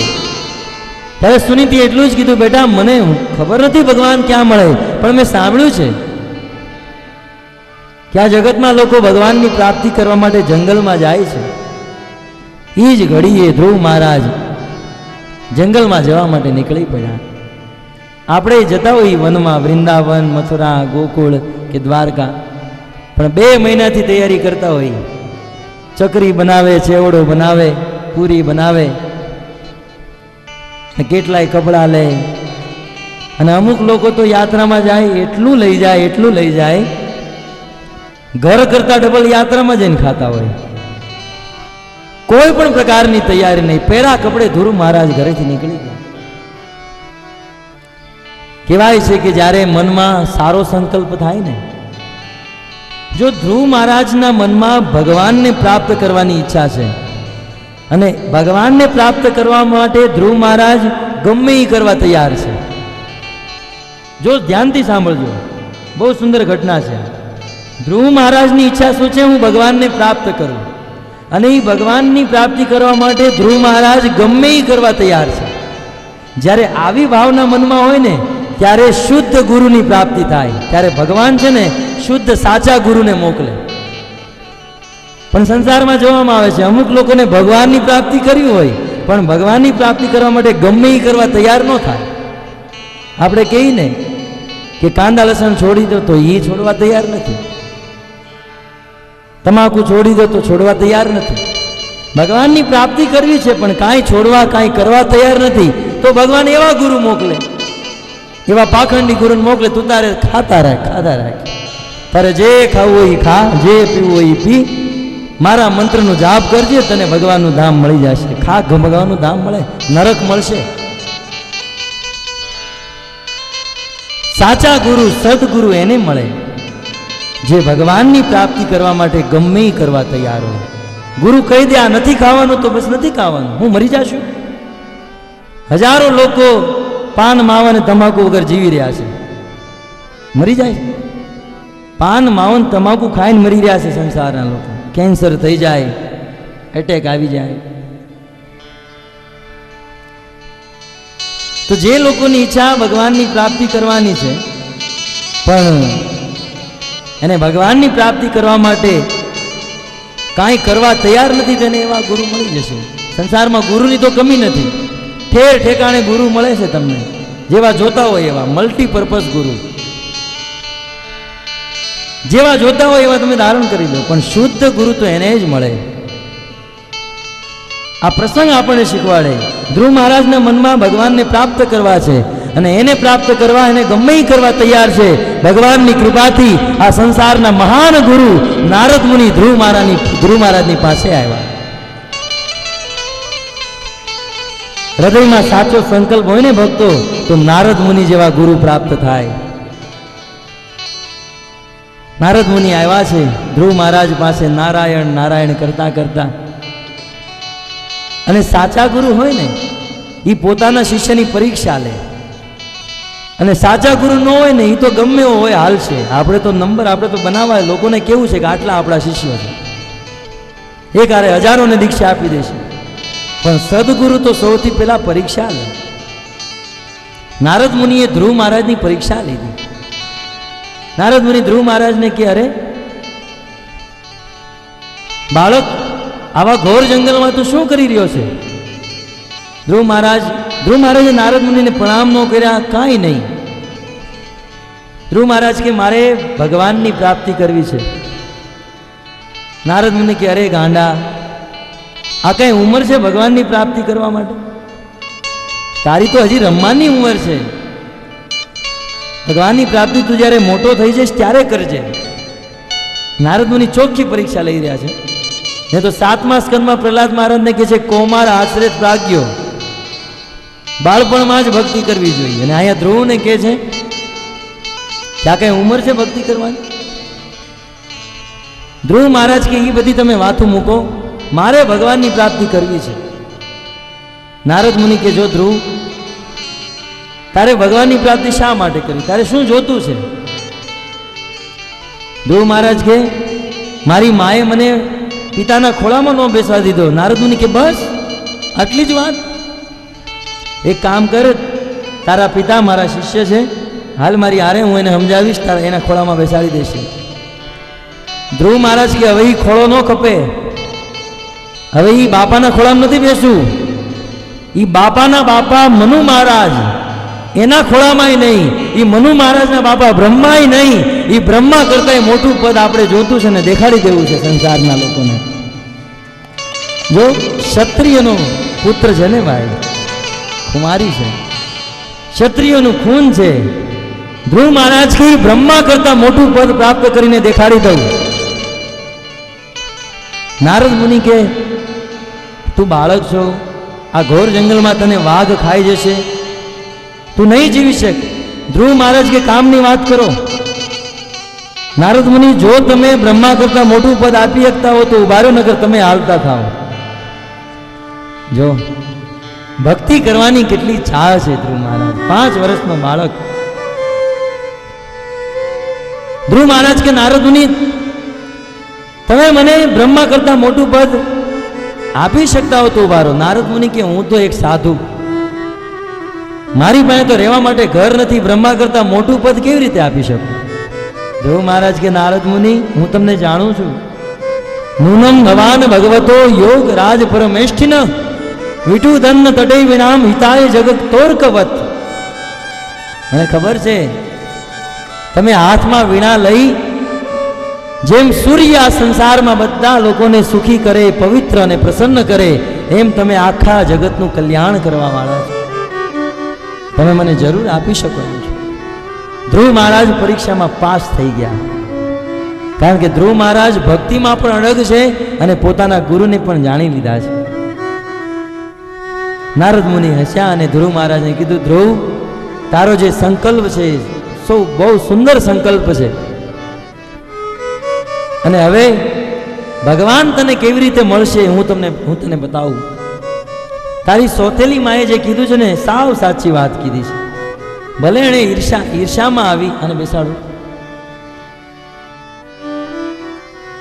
ત્યારે સુનીતિ એટલું જ કીધું બેટા મને ખબર નથી ભગવાન ક્યાં મળે, પણ મેં સાંભળ્યું છે કે આ જગતમાં લોકો ભગવાનની પ્રાપ્તિ કરવા માટે જંગલમાં જાય છે. એ જ ઘડીએ ધ્રુવ મહારાજ જંગલમાં જવા માટે નીકળી પડ્યા. આપણે જતા હોય વનમાં, વૃંદાવન, મથુરા, ગોકુળ કે દ્વારકા, પણ 2 મહિનાથી તૈયારી કરતા હોય. ચકરી બનાવે, ચેવડો બનાવે, પૂરી બનાવે, કેટલાય કપડાં લે. અને અમુક લોકો તો યાત્રામાં જાય એટલું લઈ જાય, એટલું લઈ જાય, ઘર કરતા ડબલ યાત્રામાં જઈને ખાતા હોય. કોઈ પણ પ્રકારની તૈયારી નહીં, પહેરા કપડે ધ્રુવ મહારાજ ઘરેથી નીકળી ગયા. કહેવાય છે કે જ્યારે મનમાં સારો સંકલ્પ થાય ને, જો ધ્રુવ મહારાજના મનમાં ભગવાનને પ્રાપ્ત કરવાની ઈચ્છા છે અને ભગવાનને પ્રાપ્ત કરવા માટે ધ્રુવ મહારાજ ગમે એ કરવા તૈયાર છે. જો ધ્યાનથી સાંભળજો, બહુ સુંદર ઘટના છે. ધ્રુવ મહારાજની ઈચ્છા શું છે? હું ભગવાનને પ્રાપ્ત કરું. અને એ ભગવાનની પ્રાપ્તિ કરવા માટે ધ્રુવ મહારાજ ગમે એ કરવા તૈયાર છે. જ્યારે આવી ભાવના મનમાં હોય ને ત્યારે શુદ્ધ ગુરુની પ્રાપ્તિ થાય. ત્યારે ભગવાન છે ને શુદ્ધ સાચા ગુરુને મોકલે. પણ સંસારમાં જોવામાં આવે છે અમુક લોકોને ભગવાનની પ્રાપ્તિ કરવી હોય પણ ભગવાનની પ્રાપ્તિ કરવા માટે ગમે એ કરવા તૈયાર ન થાય. આપણે કહીએ ને કે કાંદા લસણ છોડી દો તો એ છોડવા તૈયાર નથી, તમાકુ છોડી દો તો છોડવા તૈયાર નથી. ભગવાનની પ્રાપ્તિ કરવી છે પણ કાંઈ છોડવા કાંઈ કરવા તૈયાર નથી, તો ભગવાન એવા ગુરુ મોકલે, એવા પાખંડી ગુરુને મોકલે, તું તારે ખાતા રાખ, ખાતા રાખ, તારે જે ખાવું હોય એ ખા, જે પીવું હોય એ પી, મારા મંત્રનો જાપ કરજે, તને ભગવાનનું ધામ મળી જશે. ખા, ભગવાનનું ધામ મળે, નરક મળશે. સાચા ગુરુ, સદગુરુ એને મળે જે ભગવાનની પ્રાપ્તિ કરવા માટે ગમે એ કરવા તૈયાર હોય. ગુરુ કહી દે આ નથી ખાવાનું તો બસ નથી ખાવાનું, હું મરી જાશું. હજારો લોકો પાન, માવા અને તમાકુ વગર જીવી રહ્યા છે, મરી જાય. પાન માવન તમાકુ ખાઈને મરી રહ્યા છે સંસારના લોકો. કેન્સર થઈ જાય, એટેક આવી જાય. તો જે લોકોની ઈચ્છા ભગવાનની પ્રાપ્તિ કરવાની છે, પણ એને ભગવાનની પ્રાપ્તિ કરવા માટે કાંઈ કરવા તૈયાર નથી, તેને એવા ગુરુ મળી જશે. સંસારમાં ગુરુની તો કમી નથી, ઠેર ઠેકાણે ગુરુ મળે છે તમને, જેવા જોતા હોય એવા. મલ્ટીપર્પઝ ગુરુ જેવા જોતા હોય એવા તમે ધારણ કરી લો, પણ શુદ્ધ ગુરુ તો એને જ મળે. આ પ્રસંગ આપણને શીખવાડે. ધ્રુવ મહારાજના મનમાં ભગવાનને પ્રાપ્ત કરવા છે, અને એને પ્રાપ્ત કરવા એને ગમે ઈ કરવા તૈયાર છે. ભગવાનની કૃપાથી આ સંસારના મહાન ગુરુ નારદ મુનિ ધ્રુવ મહારાજની પાસે આવ્યા. હૃદયમાં સાચો સંકલ્પ હોય ને ભક્તો, તો નારદ મુનિ જેવા ગુરુ પ્રાપ્ત થાય. નારદ મુનિ આવ્યા છે ધ્રુવ મહારાજ પાસે નારાયણ નારાયણ કરતા કરતા. અને સાચા ગુરુ હોય ને એ પોતાના શિષ્યની પરીક્ષા લે, અને સાચા ગુરુ ન હોય ને એ તો ગમે એવો હોય હાલશે. આપણે તો નંબર આપણે તો બનાવાય, લોકોને કેવું છે કે આટલા આપણા શિષ્યો છે, એક હારે હજારોને દીક્ષા આપી દેશે. પણ સદગુરુ તો સૌથી પહેલા પરીક્ષા લે. નારદ મુનિએ ધ્રુવ મહારાજની પરીક્ષા લીધી. નારદ મુનિ ધ્રુવ મહારાજને કે, અરે બાળક, આવા ઘોર જંગલમાં તું શું કરી રહ્યો છે? ધ્રુવ મહારાજે નારદ મુનિને પ્રણામ ન કર્યા, કાંઈ નહીં. ધ્રુવ મહારાજ કે, મારે ભગવાનની પ્રાપ્તિ કરવી છે. નારદ મુનિ કે, અરે ગાંડા, આ કઈ ઉંમર છે ભગવાનની પ્રાપ્તિ કરવા માટે? તારી તો હજી રમવાની ઉંમર છે. ભગવાનની પ્રાપ્તિ તું જ્યારે મોટો થઈ જઈશ ત્યારે કરજે. નારદ મુનિ ચોખ્ખી પરીક્ષા લઈ રહ્યા છે. ને તો 7મા સ્કંદમાં પ્રહલાદ મહારાજને કહે છે, કૌમાર આશ્રિત પ્રાગ્યો, બાળપણમાં જ ભક્તિ કરવી જોઈએ. અને અહીંયા ધ્રુવને કહે છે કે આ કઈ ઉંમર છે ભક્તિ કરવાની? ધ્રુવ મહારાજ કે, એ બધી તમે વાતો મૂકો, મારે ભગવાનની પ્રાપ્તિ કરવી છે. નારદ મુનિ કે, જો ધ્રુવ, તારે ભગવાનની પ્રાપ્તિ શા માટે કરવી? તારે શું જોતું છે? ધ્રુવ મહારાજ કે, મારી માએ મને પિતાના ખોળામાં ન બેસવા દીધો. નારદ મુનિ કે, બસ આટલી જ વાત? એક કામ કર, તારા પિતા મારા શિષ્ય છે, હાલ મારી હારે, હું એને સમજાવીશ, તારા એના ખોળામાં બેસાડી દેશે. ધ્રુવ મહારાજ કે, હવે એ ખોળો ન ખપે, હવે એ બાપાના ખોળામાં નથી બેસવું. એ બાપાના બાપા મનુ મહારાજ, એના ખોળામાંય નહીં. એ મનુ મહારાજના બાપા બ્રહ્માય નહીં. એ બ્રહ્મા કરતા મોટું પદ આપણે જોતું છે ને દેખાડી દેવું છે સંસારના લોકોને. જો ક્ષત્રિયનો પુત્ર છે ને ભાઈ, કુમારી છે, ક્ષત્રિયોનું ખૂન છે. ધ્રુવ મહારાજ કે, બ્રહ્મા કરતા મોટું પદ પ્રાપ્ત કરીને દેખાડી દઉં. નારદ મુનિ કે, તું બાળક છો, આ ઘોર જંગલમાં તને વાઘ ખાઈ જશે, તું નહીં જીવી શક. ધ્રુવ મહારાજ કે, કામની વાત કરો. નારદ મુનિ, જો તમે બ્રહ્મા કરતા મોટું પદ આપી શકતા હો તો ઉભા રહો, નકર તમે હાલતા થાઓ. જો ભક્તિ કરવાની કેટલી છાળ છે ધ્રુવ મહારાજ, 5 વર્ષનો બાળક. ધ્રુવ મહારાજ કે, નારદ મુનિ, તમે મને બ્રહ્મા કરતા મોટું પદ આપી શકતા હો તો ઉભા રહો. નારદ મુનિ કે, હું તો એક સાધુ, મારી પાસે તો રહેવા માટે ઘર નથી, બ્રહ્મા કરતા મોટું પદ કેવી રીતે આપી શકું? ધ્રુવ મહારાજ કે, નારદ મુનિ, હું તમને જાણું છું. નૂનમ ભવાન ભગવતો યોગ રાજ પરમેષ્ઠિન વિટુ ધન તટે વિનામ હિતાય જગત તોર્કવત. મને ખબર છે તમે હાથમાં વીણા લઈ જેમ સૂર્ય આ સંસારમાં બધા લોકોને સુખી કરે, પવિત્ર અને પ્રસન્ન કરે, એમ તમે આખા જગતનું કલ્યાણ કરવા વાળા છો. તમે મને જરૂર આપી શકો છો. ધ્રુવ મહારાજ પરીક્ષામાં પાસ થઈ ગયા, કારણ કે ધ્રુવ મહારાજ ભક્તિમાં પણ અડગ છે અને પોતાના ગુરુને પણ જાણી લીધા છે. નારદ મુનિ હસ્યા અને ધ્રુવ મહારાજને કીધું, ધ્રુવ, તારો જે સંકલ્પ છે બહુ સુંદર સંકલ્પ છે, અને હવે ભગવાન તને કેવી રીતે મળશે હું તને બતાવું. તારી સોતેલી માએ જે કીધું છે ને, સાવ સાચી વાત કીધી છે. ભલે એણે ઈર્ષામાં આવી અને બેસાડું,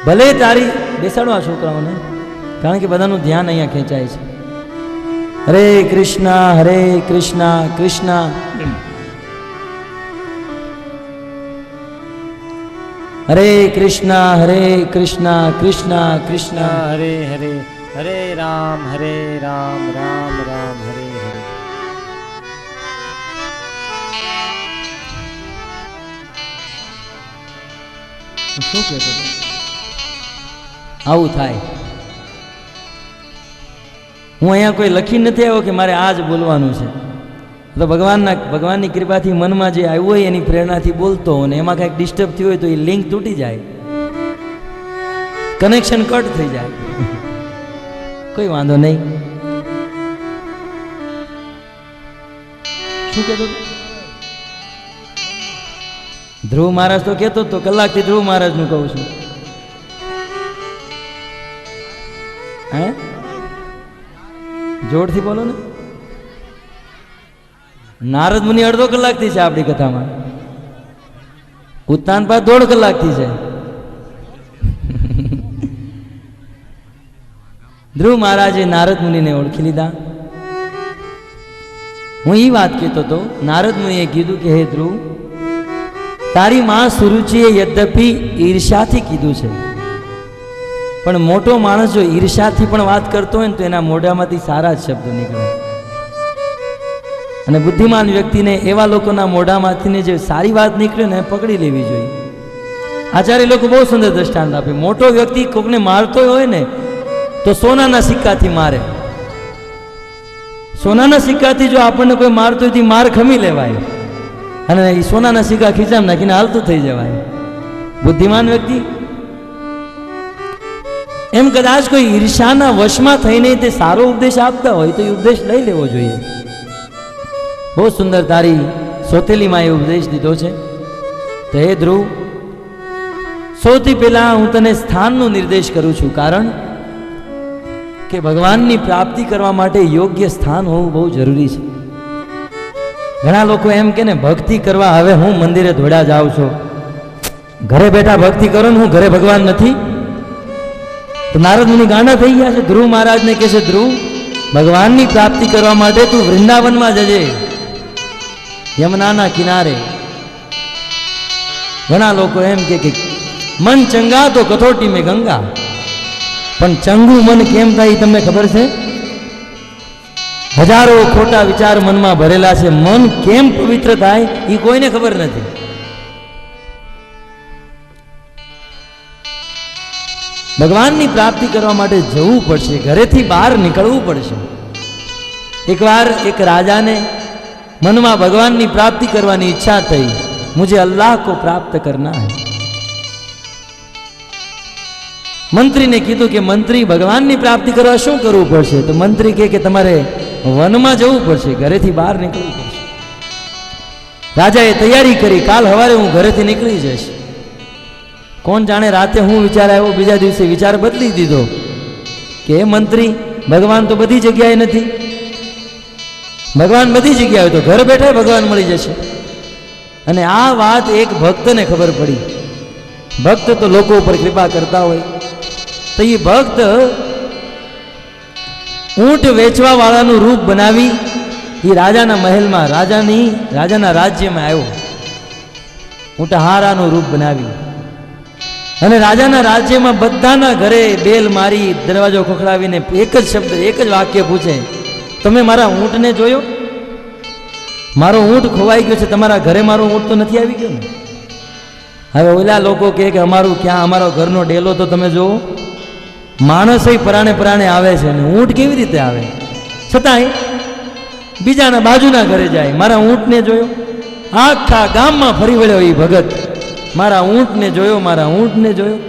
ભલે તારી બેસાડો આ છોકરાઓને, કારણ કે બધાનું ધ્યાન અહીંયા ખેંચાય છે. હરે કૃષ્ણ કૃષ્ણ હરે કૃષ્ણ કૃષ્ણ કૃષ્ણ હરે હરે હરે રામ રામ રામ હરે હરે. શું કહેતો હતો? આવું થાય. હું અહીંયા કોઈ લખી નથી આવ્યો કે મારે આ જ બોલવાનું છે. તો ભગવાનની કૃપાથી મનમાં જે આવ્યું હોય એની પ્રેરણાથી બોલતો, અને એમાં કાંઈક ડિસ્ટર્બ થયું હોય તો એ લિંક તૂટી જાય, કનેક્શન કટ થઈ જાય, કોઈ વાંધો નહીં. શું કહેતો હતો? ધ્રુવ મહારાજ તો કહેતો હતો, કલાકથી ધ્રુવ મહારાજનું કહું છું. હે, જોરથી બોલો ને. નારદ મુનિ અડધો કલાકથી છે આપણી કથામાં, ઉત્તાનપાદ 1.5 કલાકથી છે. ધ્રુવ મહારાજે નારદ મુનિને ઓળખી લીધા. હું એ વાત કહેતો હતો, નારદ મુનિએ કીધું કે હે ધ્રુવ, તારી માં સુરુચિએ યદ્યપિ ઈર્ષાથી કીધું છે, પણ મોટો માણસ જો ઈર્ષાથી પણ વાત કરતો હોય ને તો એના મોઢામાંથી સારા જ શબ્દો નીકળે. અને બુદ્ધિમાન વ્યક્તિને એવા લોકોના મોઢામાંથી જે સારી વાત નીકળે ને પકડી લેવી જોઈએ. આચાર્ય લોકો બહુ સુંદર દ્રષ્ટાંત આપે. મોટો વ્યક્તિ કોકને મારતો હોય ને તો સોનાના સિક્કાથી મારે. સોનાના સિક્કાથી જો આપણને કોઈ મારતો હોય તો માર ખમી લેવાય, અને એ સોનાના સિક્કા ખીચામાં નાખીને હાલતું થઈ જવાય. બુદ્ધિમાન વ્યક્તિ એમ કદાચ કોઈ ઈર્ષાના વશમાં થઈને તે સારો ઉપદેશ આપતા હોય તો એ ઉપદેશ લઈ લેવો જોઈએ. બહુ સુંદર તારી સોતેલીમાં એ ઉપદેશ દીધો છે. તો હે ધ્રુવ, સૌથી પહેલા હું તને સ્થાનનો નિર્દેશ કરું છું, કારણ કે ભગવાનની પ્રાપ્તિ કરવા માટે યોગ્ય સ્થાન હોવું બહુ જરૂરી છે. ઘણા લોકો એમ કે ને ભક્તિ કરવા હવે હું મંદિરે દોડ્યા જાઉં છું, ઘરે બેઠા ભક્તિ કરો ને, હું ઘરે ભગવાન નથી. તો નારદ મુનિ ગાંડા થઈ ગયા છે. ધ્રુવ મહારાજને કહે છે, ધ્રુવ, ભગવાનની પ્રાપ્તિ કરવા માટે તું વૃંદાવનમાં જજે, યમુનાના કિનારે. ઘણા લોકો એમ કે મન ચંગા તો કથોટી મેં ગંગા, પણ ચંગું મન કેમ થાય તમને ખબર છે? હજારો ખોટા વિચાર મનમાં ભરેલા છે. મન કેમ પવિત્ર થાય એ કોઈને ખબર નથી. ભગવાનની પ્રાપ્તિ કરવા માટે જવું પડશે, ઘરેથી બહાર નીકળવું પડશે. એકવાર એક રાજાને મનમાં ભગવાનની પ્રાપ્તિ કરવાની ઈચ્છા થઈ. મુझे अल्लाह को प्राप्त करना है. મંત્રીને કીધું કે મંત્રી, ભગવાનની પ્રાપ્તિ કરવા શું કરવું પડશે? તો મંત્રી કહે કે તમારે વનમાં જવું પડશે, ઘરેથી બહાર નીકળવું પડશે. રાજાએ તૈયારી કરી, કાલ સવારે હું ઘરેથી નીકળી જઈશ. કોણ જાણે રાતે હું વિચાર આવ્યો, બીજા દિવસે વિચાર બદલી દીધો કે હે મંત્રી, ભગવાન તો બધી જગ્યાએ નથી. ભગવાન બધી જગ્યાએ હોય તો ઘર બેઠા ભગવાન મળી જશે. અને આ વાત એક ભક્તને ખબર પડી. ભક્ત તો લોકો ઉપર કૃપા કરતા હોય, તો એ ભક્ત ઊંટ વેચવા વાળાનું રૂપ બનાવી એ રાજાના મહેલમાં, રાજાના રાજ્યમાં આવ્યો. ઊંટહારાનું રૂપ બનાવી અને રાજાના રાજ્યમાં બધાના ઘરે બેલ મારી, દરવાજો ખખડાવીને એક જ શબ્દ, એક જ વાક્ય પૂછે, તમે મારા ઊંટને જોયો? મારો ઊંટ ખોવાઈ ગયો છે, તમારા ઘરે મારો ઊંટ તો નથી આવી ગયો ને? હવે ઓલા લોકો કહે કે અમારું ક્યાં, અમારો ઘરનો ડેલો તો તમે જુઓ. માણસ પરાણે પરાણે આવે છે ને ઊંટ કેવી રીતે આવે? છતાંય બીજાના બાજુના ઘરે જાય, મારા ઊંટને જોયો? આખા ગામમાં ફરી વળ્યો એ ભગત, મારા ઊંટને જોયો, મારા ઊંટને જોયો.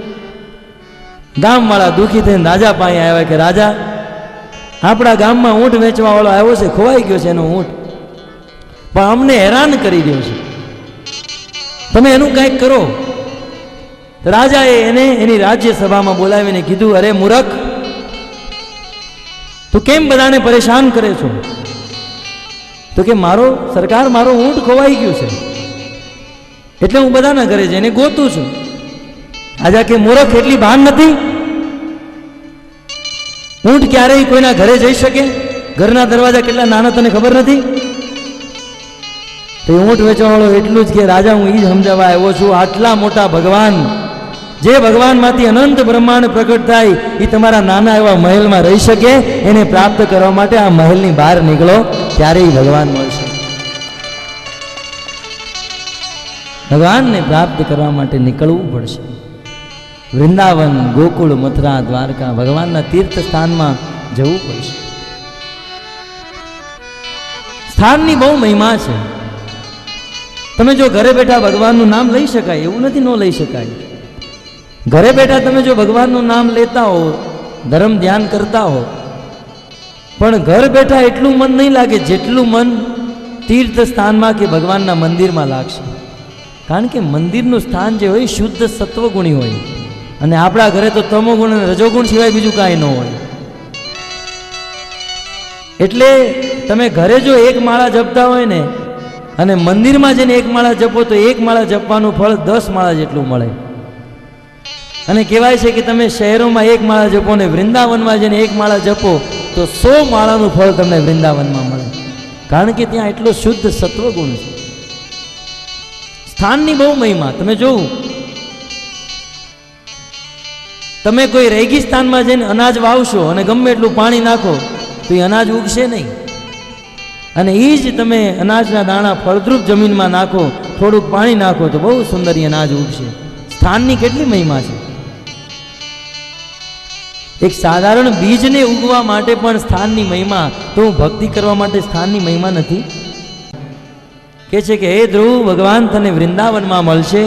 ગામવાળા દુઃખી થઈને રાજા પાસે આવ્યા કે રાજા, આપણા ગામમાં ઊંટ વેચવા વાળો આવ્યો છે, ખોવાઈ ગયો છે એનો ઊંટ, પણ અમને હેરાન કરી રહ્યો છે, તમે એનું કંઈક કરો. રાજાએ એને એની રાજ્યસભામાં બોલાવીને કીધું, અરે મૂર્ખ, તું કેમ બધાને પરેશાન કરે છો? તો કે સરકાર, મારો ઊંટ ખોવાઈ ગયું છે, એટલે હું બધાના ઘરે જઈને ગોતું છું. આજે કે મૂર્ખ એટલી ભાન નથી? ઊંટ ક્યારેય કોઈના ઘરે જઈ શકે? ઘરના દરવાજા કેટલા નાના તને ખબર નથી? તો ઊંટ વેચવાવાળો એટલું જ કે રાજા હું એ જ સમજાવવા આવ્યો છું, આટલા મોટા ભગવાન, જે ભગવાનમાંથી અનંત બ્રહ્માંડ પ્રગટ થાય એ તમારા નાના એવા મહેલમાં રહી શકે? એને પ્રાપ્ત કરવા માટે આ મહેલની બહાર નીકળો, ત્યારે એ ભગવાન મળશે. ભગવાનને પ્રાપ્ત કરવા માટે નીકળવું પડશે. વૃંદાવન, ગોકુળ, મથુરા, દ્વારકા, ભગવાનના તીર્થ સ્થાનમાં જવું પડશે. સ્થાનની બહુ મહિમા છે. તમે જો ઘરે બેઠા ભગવાનનું નામ લઈ શકાય એવું નથી, ન લઈ શકાય. ઘરે બેઠા તમે જો ભગવાનનું નામ લેતા હો, ધર્મ ધ્યાન કરતા હો, પણ ઘર બેઠા એટલું મન નહીં લાગે જેટલું મન તીર્થ સ્થાનમાં કે ભગવાનના મંદિરમાં લાગશે. કારણ કે મંદિરનું સ્થાન જે હોય શુદ્ધ સત્વગુણી હોય, અને આપણા ઘરે તો તમોગુણ અને રજોગુણ સિવાય બીજું કાંઈ ન હોય. એટલે તમે ઘરે જો એક માળા જપતા હોય ને, અને મંદિરમાં જઈને એક માળા જપો તો એક માળા જપવાનું ફળ 10 માળા જેટલું મળે. અને કહેવાય છે કે તમે શહેરોમાં એક માળા જપો ને વૃંદાવનમાં જઈને એક માળા જપો તો 100 માળાનું ફળ તમને વૃંદાવનમાં મળે. કારણ કે ત્યાં એટલો શુદ્ધ સત્વગુણ છે. સ્થાનની બહુ મહિમા. તમે જોવું, તમે કોઈ રેગિસ્તાનમાં જઈને અનાજ વાવશો અને ગમે એટલું પાણી નાખો તો એ અનાજ ઉગશે નહીં. અને એ જ તમે અનાજના દાણા ફળદ્રુપ જમીનમાં નાખો, થોડુંક પાણી નાખો તો બહુ સુંદર એ અનાજ ઉગશે. સ્થાનની કેટલી મહિમા છે. એક સાધારણ બીજને ઉગવા માટે પણ સ્થાનની મહિમા. તો હું ભક્તિ કરવા માટે સ્થાનની મહિમા નથી? કે છે કે હે ધ્રુવ, ભગવાન તને વૃંદાવનમાં મળશે,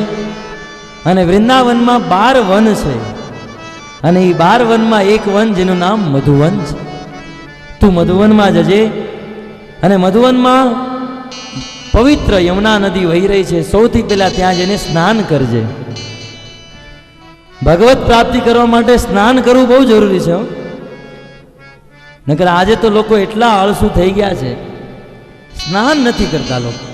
અને વૃંદાવનમાં 12 વન છે, અને એ 12 વનમાં એક વન જેનું નામ મધુવન છે. તું મધુવનમાં જજે, અને મધુવનમાં પવિત્ર યમુના નદી વહી રહી છે. સૌથી પહેલા ત્યાં જઈને સ્નાન કરજે. ભગવત પ્રાપ્તિ કરવા માટે સ્નાન કરવું બહુ જરૂરી છે. નકર આજે તો લોકો એટલા આળસુ થઈ ગયા છે, સ્નાન નથી કરતા લોકો.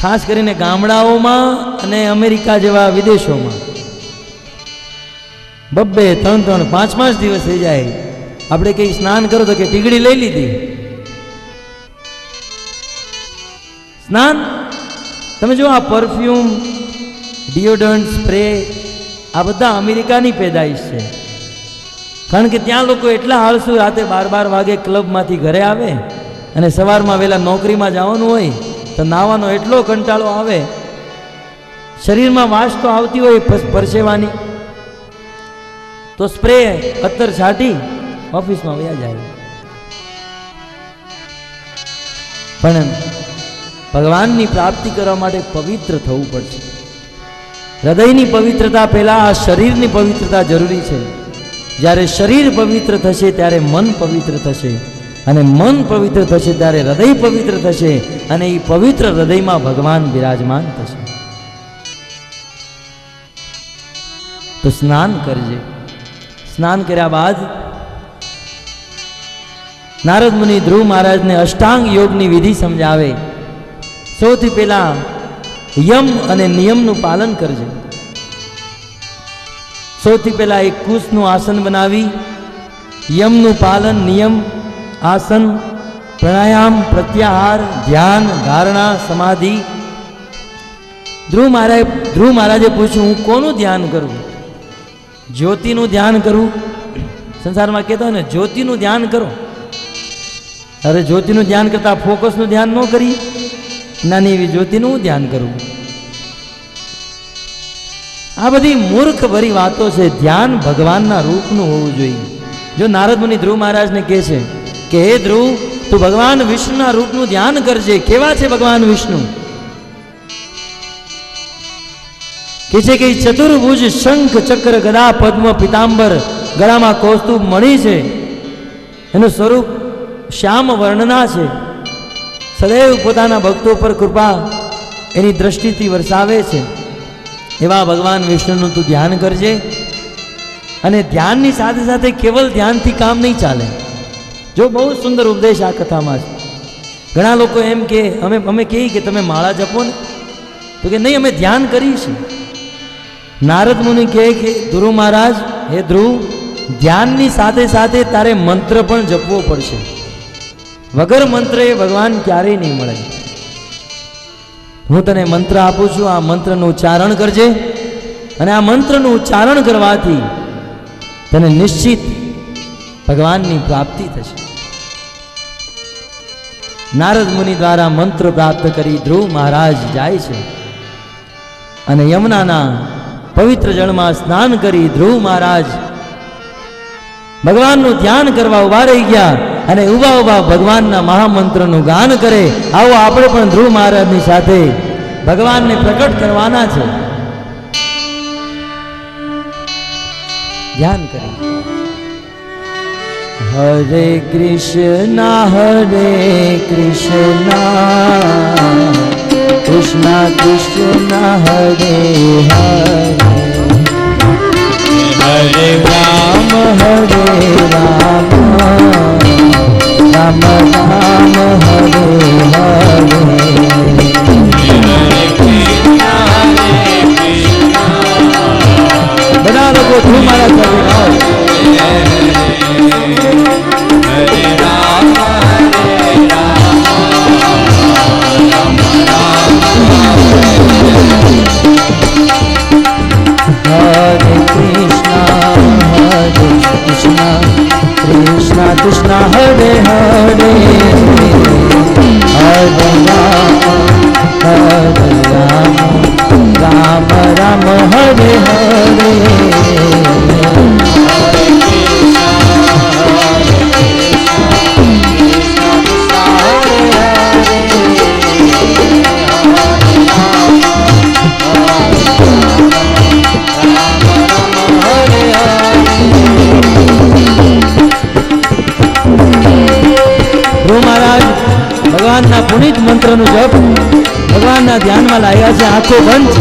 ખાસ કરીને ગામડાઓમાં અને અમેરિકા જેવા વિદેશોમાં 2-2, 3-3, 5-5 દિવસ થઈ જાય. આપણે કઈ સ્નાન કરો તો કે ટીગડી લઈ લીધી. સ્નાન તમે જો આ પરફ્યુમ, ડિયોડરન્ટ, સ્પ્રે આ બધા અમેરિકાની પેદાઈશ છે. કારણ કે ત્યાં લોકો એટલા આળસુ, રાતે 12-12 વાગે ક્લબમાંથી ઘરે આવે અને સવારમાં વહેલા નોકરીમાં જવાનું હોય તો નાવાનો એટલો કંટાળો આવે, શરીરમાં વાસ તો આવતી હોય પરસેવાની, તો સ્પ્રે અત્તર છાંટી ઓફિસમાં વયા જાય. પણ ભગવાનની પ્રાપ્તિ કરવા માટે પવિત્ર થવું પડશે. હૃદયની પવિત્રતા પહેલા આ શરીરની પવિત્રતા જરૂરી છે. જ્યારે શરીર પવિત્ર થશે ત્યારે મન પવિત્ર થશે, અને મન પવિત્ર થશે ત્યારે હૃદય પવિત્ર થશે, અને એ પવિત્ર હૃદયમાં ભગવાન બિરાજમાન થશે. તો સ્નાન કરજે. સ્નાન કર્યા બાદ નારદ મુનિ ધ્રુવ મહારાજને અષ્ટાંગ યોગની વિધિ સમજાવે. સૌથી પહેલા યમ અને નિયમનું પાલન કરજે. સૌથી પહેલા એક કુશનું આસન બનાવી યમનું પાલન, નિયમ, આસન, પ્રાણાયામ, પ્રત્યાહાર, ધ્યાન, ધારણા, સમાધિ. ધ્રુવ મહારાજે પૂછ્યું, હું કોનું ધ્યાન કરું? જ્યોતિનું ધ્યાન કરું? સંસારમાં કહેતા હોય ને જ્યોતિનું ધ્યાન કરો. અરે જ્યોતિનું ધ્યાન કરતા ફોકસનું ધ્યાન ન કરી, નાની એવી જ્યોતિનું ધ્યાન કરવું. આ બધી મૂર્ખ ભરી વાતો છે. ધ્યાન ભગવાનના રૂપનું હોવું જોઈએ. જો નારદ મુનિ ધ્રુવ મહારાજને કહે છે કે હે ધ્રુવ, તું ભગવાન વિષ્ણુના રૂપનું ધ્યાન કરજે. કેવા છે ભગવાન વિષ્ણુ? કે છે કે ચતુર્ભુજ, શંખ, ચક્ર, ગદા, પદ્મ, પિતાંબર, ગળામાં કૌસ્તુભ મણી છે. એનું સ્વરૂપ શ્યામ વર્ણના છે. સદૈવ પોતાના ભક્તો પર કૃપા એની દ્રષ્ટિથી વરસાવે છે. એવા ભગવાન વિષ્ણુનું તું ધ્યાન કરજે. અને ધ્યાનની સાથે સાથે કેવલ ધ્યાનથી કામ નહીં ચાલે. જો બહુ સુંદર ઉપદેશ આ કથામાં છે. ઘણા લોકો એમ કે અમે કહીએ કે તમે માળા જપો ને, તો કે નહીં, અમે ધ્યાન કરીશું. નારદ મુનિ કહે કે ધ્રુવ મહારાજ, હે ધ્રુવ, ધ્યાનની સાથે સાથે તારે મંત્ર પણ જપવો પડશે. વગર મંત્ર એ ભગવાન ક્યારેય નહીં મળે. હું તને મંત્ર આપું છું, આ મંત્રનું ઉચ્ચારણ કરજે, અને આ મંત્રનું ઉચ્ચારણ કરવાથી તને નિશ્ચિત ભગવાનની પ્રાપ્તિ થશે. નારદ મુનિ દ્વારા મંત્ર પ્રાપ્ત કરી ધ્રુવ મહારાજ જાય છે અને યમુનાના પવિત્ર જળમાં સ્નાન કરી ધ્રુવ મહારાજ ભગવાનનું ધ્યાન કરવા ઉભા રહી ગયા અને ઉભા ઉભા ભગવાનના મહામંત્રનું ગાન કરે. આવો આપણે પણ ધ્રુવ મહારાજની સાથે ભગવાનને પ્રકટ કરવાના છે. ધ્યાન કરી. હરે કૃષ્ણ કૃષ્ણ કૃષ્ણ હરે હરે, હરે રામ રામ રામ હરે હરે. બધા લોકો ધ્રુવ મહારાજ સાથે ગાઓ. Hare Krishna Krishna Krishna Hare Hare, Hare Rama Rama Rama Hare Hare. ભગવાનના પુનિત મંત્રનું જપ ભગવાનના ધ્યાનમાં લાગ્યા છે. આંખો બંધ.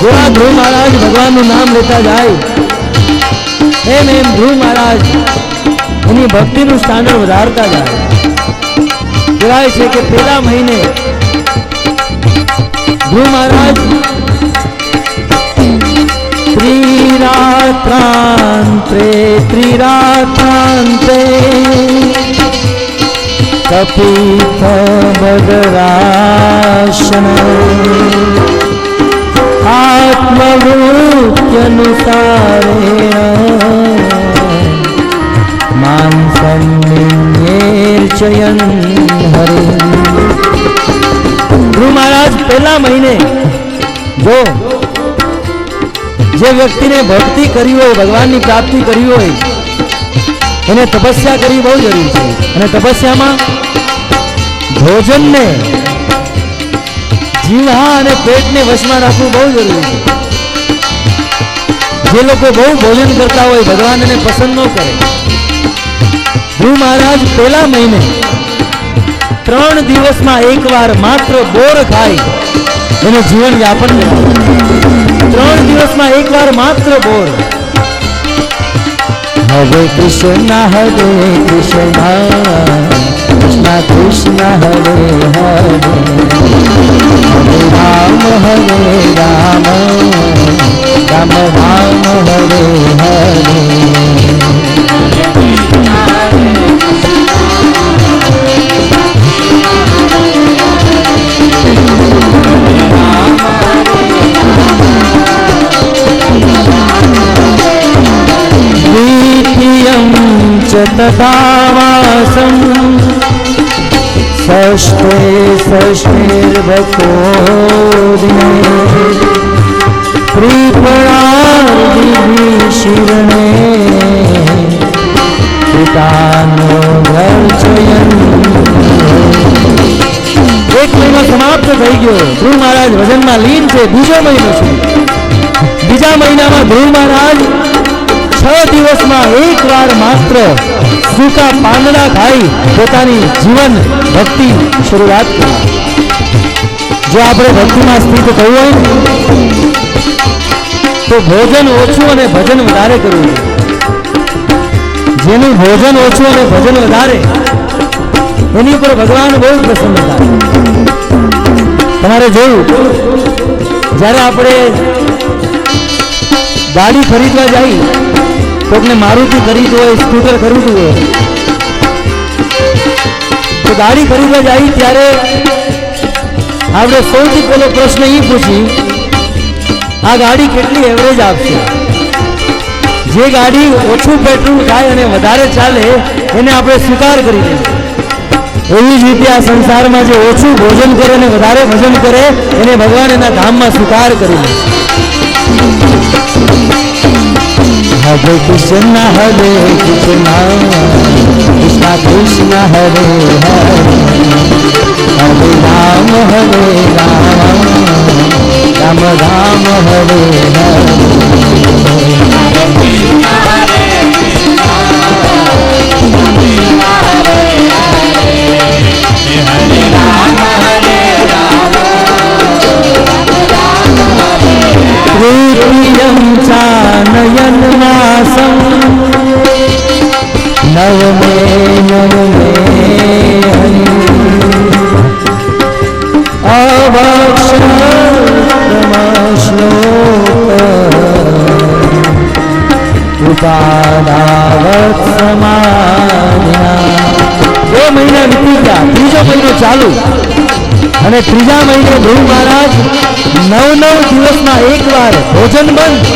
જેવા ધ્રુવ મહારાજ ભગવાનનું નામ લેતા જાય એમ એમ ધ્રુવ મહારાજ એની ભક્તિનું સ્ટાન્ડર્ડ વધારતા જાય. કહેવાય છે કે પેલા મહિને ધ્રુવ મહારાજ ત્રિરાત્રાંતે કપિત બદરાશન આત્મવૃત્યનુસારેણ માનસં નિર્ચયન હરે. ધ્રુવ મહારાજ પહેલા મહિને જો જે વ્યક્તિને ભક્તિ કરી હોય, ભગવાનની પ્રાપ્તિ કરી હોય, એને તપસ્યા કરવી બહુ જરૂરી છે. અને તપસ્યામાં ભોજનને, જીવા અને પેટને વશમાં રાખવું બહુ જરૂરી છે. જે લોકો બહુ ભોજન કરતા હોય ભગવાન એને પસંદ ન કરે. ધ્રુવ મહારાજ પહેલા મહિને 3 દિવસમાં એકવાર માત્ર બોર ખાઈ એનું જીવન યાપન કર્યું. 3 દિવસમાં એકવાર માત્ર બોર. હરે કૃષ્ણ કૃષ્ણ કૃષ્ણ હરે હરે, હરે રામ રામ રામ હરે હરે. तथावासं षष्ठेर्भक्तोदिने प्रीपणादिभिः शिवने पितानो वर्चयन्. एक महीनो समाप्त થઈ ગયો. ધ્રુવ મહારાજ ભજનમાં લીન છે. બીજો મહિનો છે. બીજા મહિનામાં ધ્રુવ મહારાજ 6 દિવસમાં એકવાર માત્ર સૂકા પાંદડા ખાઈ પોતાની જીવન ભક્તિ શરૂઆત કરી. જો આપણે ભક્તિમાં સ્થિત થવું હોય ને તો ભોજન ઓછું અને ભજન વધારે કરવું જોઈએ. જેનું ભોજન ઓછું અને ભજન વધારે એની ઉપર ભગવાન બહુ પ્રસન્ન થાય. તમારે જોયું જ્યારે આપણે ગાડી ખરીદવા જઈ, કોઈકને મારુતિ ખરીદવું હોય, સ્કૂટર ખરીદવું હોય, તો ગાડી ખરીદવા જાય ત્યારે આપણે સૌથી પહેલો પ્રશ્ન એ પૂછી, આ ગાડી કેટલી એવરેજ આપશે? જે ગાડી ઓછું પેટ્રોલ ખાય અને વધારે ચાલે એને આપણે સ્વીકાર કરી દઈએ. એવી જ રીતે આ સંસારમાં જે ઓછું ભોજન કરે અને વધારે ભજન કરે એને ભગવાન એના ધામમાં સ્વીકાર કરી લે. હરે કૃષ્ણ હરે કૃષ્ણ કૃષ્ણ કૃષ્ણ હરે હરે હરે રામ રામ રામ હરે હરે. तृतीयं चानयन मासं नवमे उपादावत् समाधिना. 2 મહિના વીતી ગયા, ત્રીજો મહિનો ચાલુ અને ત્રીજા મહિને ધ્રુવ મહારાજ 9 દિવસમાં એકવાર ભોજન બંધ,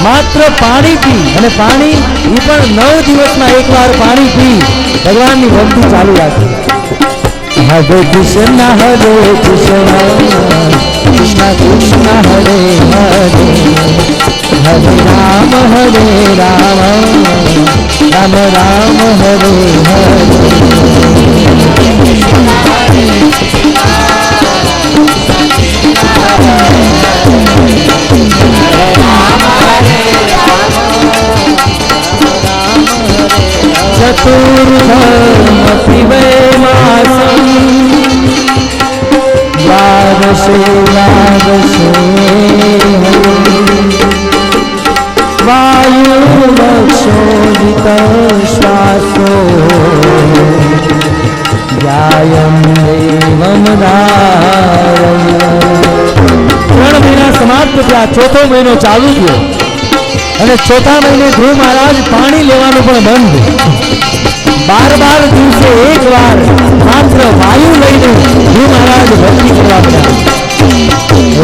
માત્ર પાણી પી, અને પાણી એ પણ 9 દિવસમાં એકવાર પાણી પી ભગવાનની ભક્તિ ચાલુ રાખી. હરે કૃષ્ણ કૃષ્ણ કૃષ્ણ હરે હરે હરે રામ રામ રામ હરે હરે. चतुर्थमपि वै मासं द्वादशे वायुरक्षोदितः श्वासो ध्यायं देवं धारय. 3 મહિના સમાપ્ત થયા, ચોથો મહિનો ચાલુ થયો અને ચોથા મહિને ધ્રુવ મહારાજ પાણી લેવાનું પણ બંધ. 12 દિવસે એકવાર માત્ર વાયુ લઈને ધ્રુવ મહારાજ ભક્તિ કરવા પડ્યા.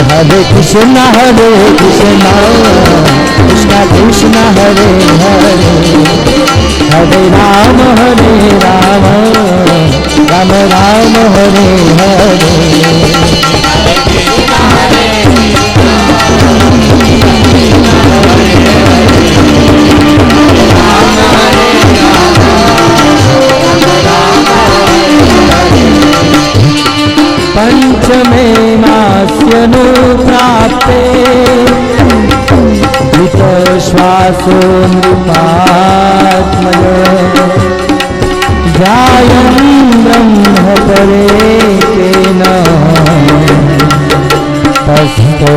હરે કૃષ્ણ કૃષ્ણ કૃષ્ણ હરે હરે હરે રામ રામ રામ હરે હરે. पंचमे मास्यनु प्राप्ते जित श्वासो नृपात्मय ध्यायं ब्रह्म परेकेन तस्थो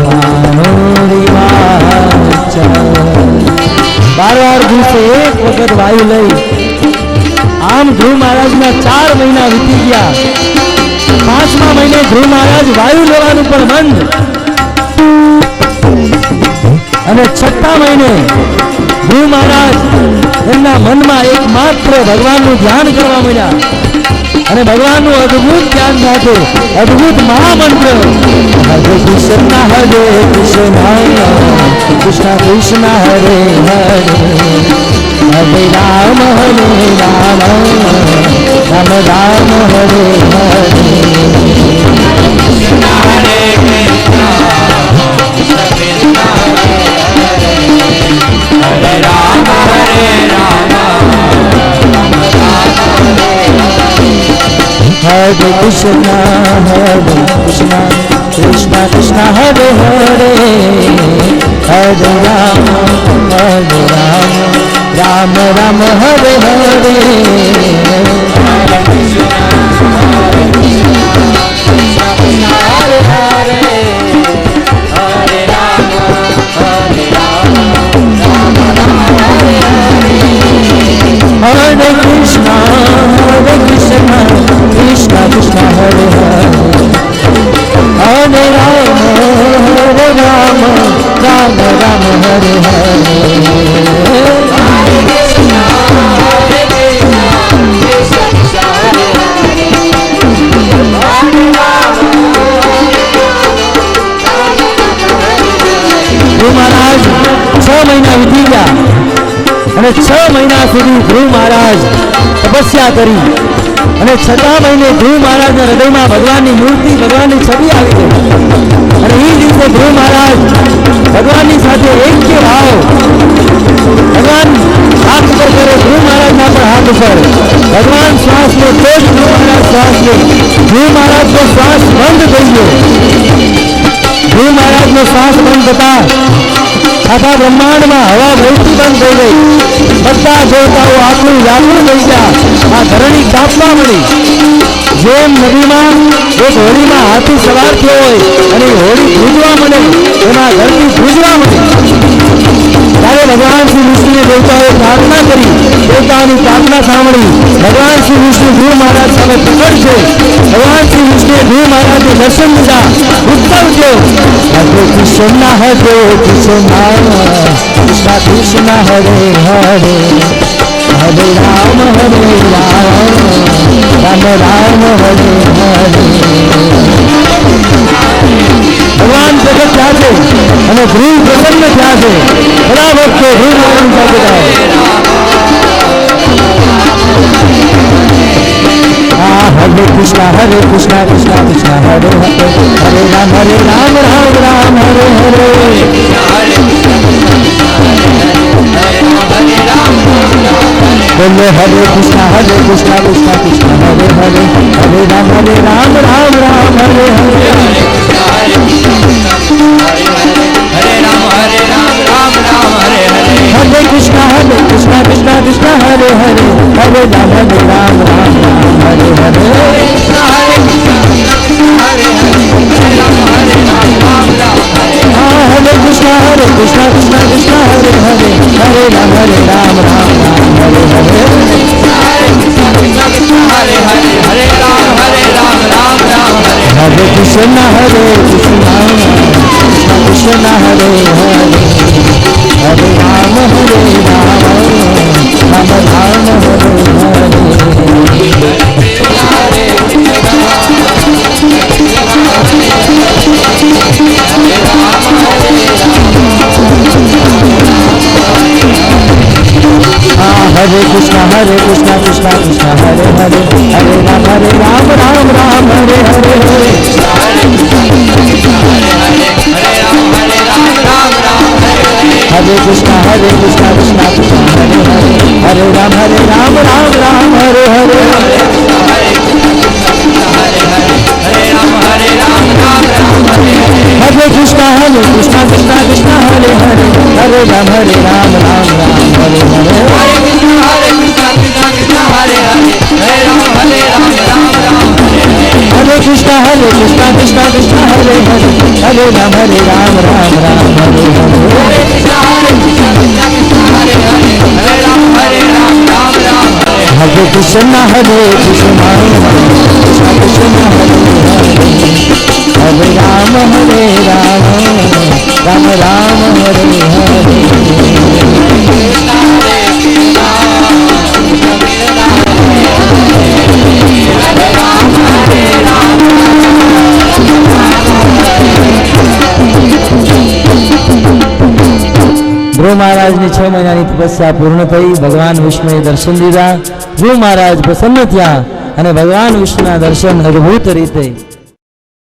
भानुरिवाच. 12 દિવસે એક વખત વાયુ લઈ આમ ધ્રુવ મહારાજના 4 મહિના વીતી ગયા. 5મા મહિને ધ્રુવ મહારાજ વાયુ લેવાનું પણ બંધ અને 6મા મહિને ધ્રુવ મહારાજ એમના મનમાં એકમાત્ર ભગવાનનું ધ્યાન કરવા મળ્યા અને ભગવાનનું અદ્ભુત ધ્યાન સાથે અદ્ભુત મહામંત્ર હરે કૃષ્ણ કૃષ્ણ કૃષ્ણ હરે હરે હરે રામ રામ રામ હરે હરે. हरे कृष्ण कृष्ण कृष्ण हरे हरे हरे राम राम राम हरे हरे. हरे कृष्ण कृष्ण कृष्ण हरे हरे हरे राम અને 6 મહિના સુધી ધ્રુવ મહારાજ તપસ્યા કરી અને 6મા મહિને ધ્રુવ મહારાજના હૃદયમાં ભગવાનની મૂર્તિ, ભગવાનની છબી આવી ગઈ અને એ દિવસે ધ્રુવ મહારાજ ભગવાનની સાથે એક્ય ભાવ ભગવાન હાથ ઉપર કરે, ધ્રુવ મહારાજના પણ હાથ ઉપર ભગવાન શ્વાસ લે તો જ ધ્રુવ મહારાજ શ્વાસ લે. ધ્રુવ મહારાજનો શ્વાસ બંધ થઈ ગયો. ધ્રુવ મહારાજનો શ્વાસ બંધ થતા આખા બ્રહ્માંડમાં હવા વહેતી બંધ થઈ ગઈ. બધા દેવતાઓ આખું વ્યાકુળ થઈ ગયા. આ ધરણી કાપવા મળી. જેમ નદીમાં એક હોડીમાં હાથી સવાર થયો હોય અને હોડી ભૂજવા મળે એમાં ધરતી ભૂજવા મળી. ત્યારે ભગવાન શ્રી વિષ્ણુએ દેવતાઓએ પ્રાર્થના કરી. દેવતાઓની પ્રાર્થના સાંભળી ભગવાન શ્રી વિષ્ણુ ધ્રુવ મહારાજ સામે પ્રકટ છે. ભગવાન શ્રી વિષ્ણુએ ધ્રુવ મહારાજને દર્શન દીધા. ઉત્તર છે હરે કૃષ્ણ હરે કૃષ્ણ કૃષ્ણ કૃષ્ણ હરે હરે હરે રામ રામ રામ હરે હરે. ભગવાન પ્રગટ થયા છે અને ધ્રુવ પ્રસન્ન થયા છે. બધા ભક્તો ધ્રુવ મહારાજ સાથે ગાઓ. હરે કૃષ્ણ કૃષ્ણ કૃષ્ણ હરે હરે હરે રામ રામ રામ હરે હરે. બોલો હરે કૃષ્ણ કૃષ્ણ કૃષ્ણ હરે હરે હરે રામ રામ રામ હરે હરે. હરે કૃષ્ણ કૃષ્ણ કૃષ્ણ હરે હરે હરે રામ રામ રામ હરે હરે. હરે કૃષ્ણ કૃષ્ણ કૃષ્ણ હરે હરે હરે રામ રામ રામ હરે હરે. હરે કૃષ્ણ કૃષ્ણ હરે હરે હરે રામ રામ રામ હરે હરે કૃષ્ણ કૃષ્ણ કૃષ્ણ હરે હરે હરે રામ રામ રામ હરે હરે. હરે કૃષ્ણ કૃષ્ણ કૃષ્ણ હરે હરે હરે રામ રામ રામ હરે હરે. હરે કૃષ્ણ કૃષ્ણ કૃષ્ણ હરે હરે હરે રામ રામ રામ હરે હરે. હરે કૃષ્ણ કૃષ્ણ કૃષ્ણ હરે હરે હરે રામ રામ રામ હરે હરે. હરે કૃષ્ણ કૃષ્ણ કૃષ્ણ હરે હરે રામ રામ રામ હરે હરે. ધ્રુવ મહારાજની 6 મહિનાની તપસ્યા પૂર્ણ થઈ. ભગવાન વિષ્ણુએ દર્શન દીધા. ધ્રુવ મહારાજ પ્રસન્ન થયા અને ભગવાન વિષ્ણુના દર્શન અદ્ભુત રીતે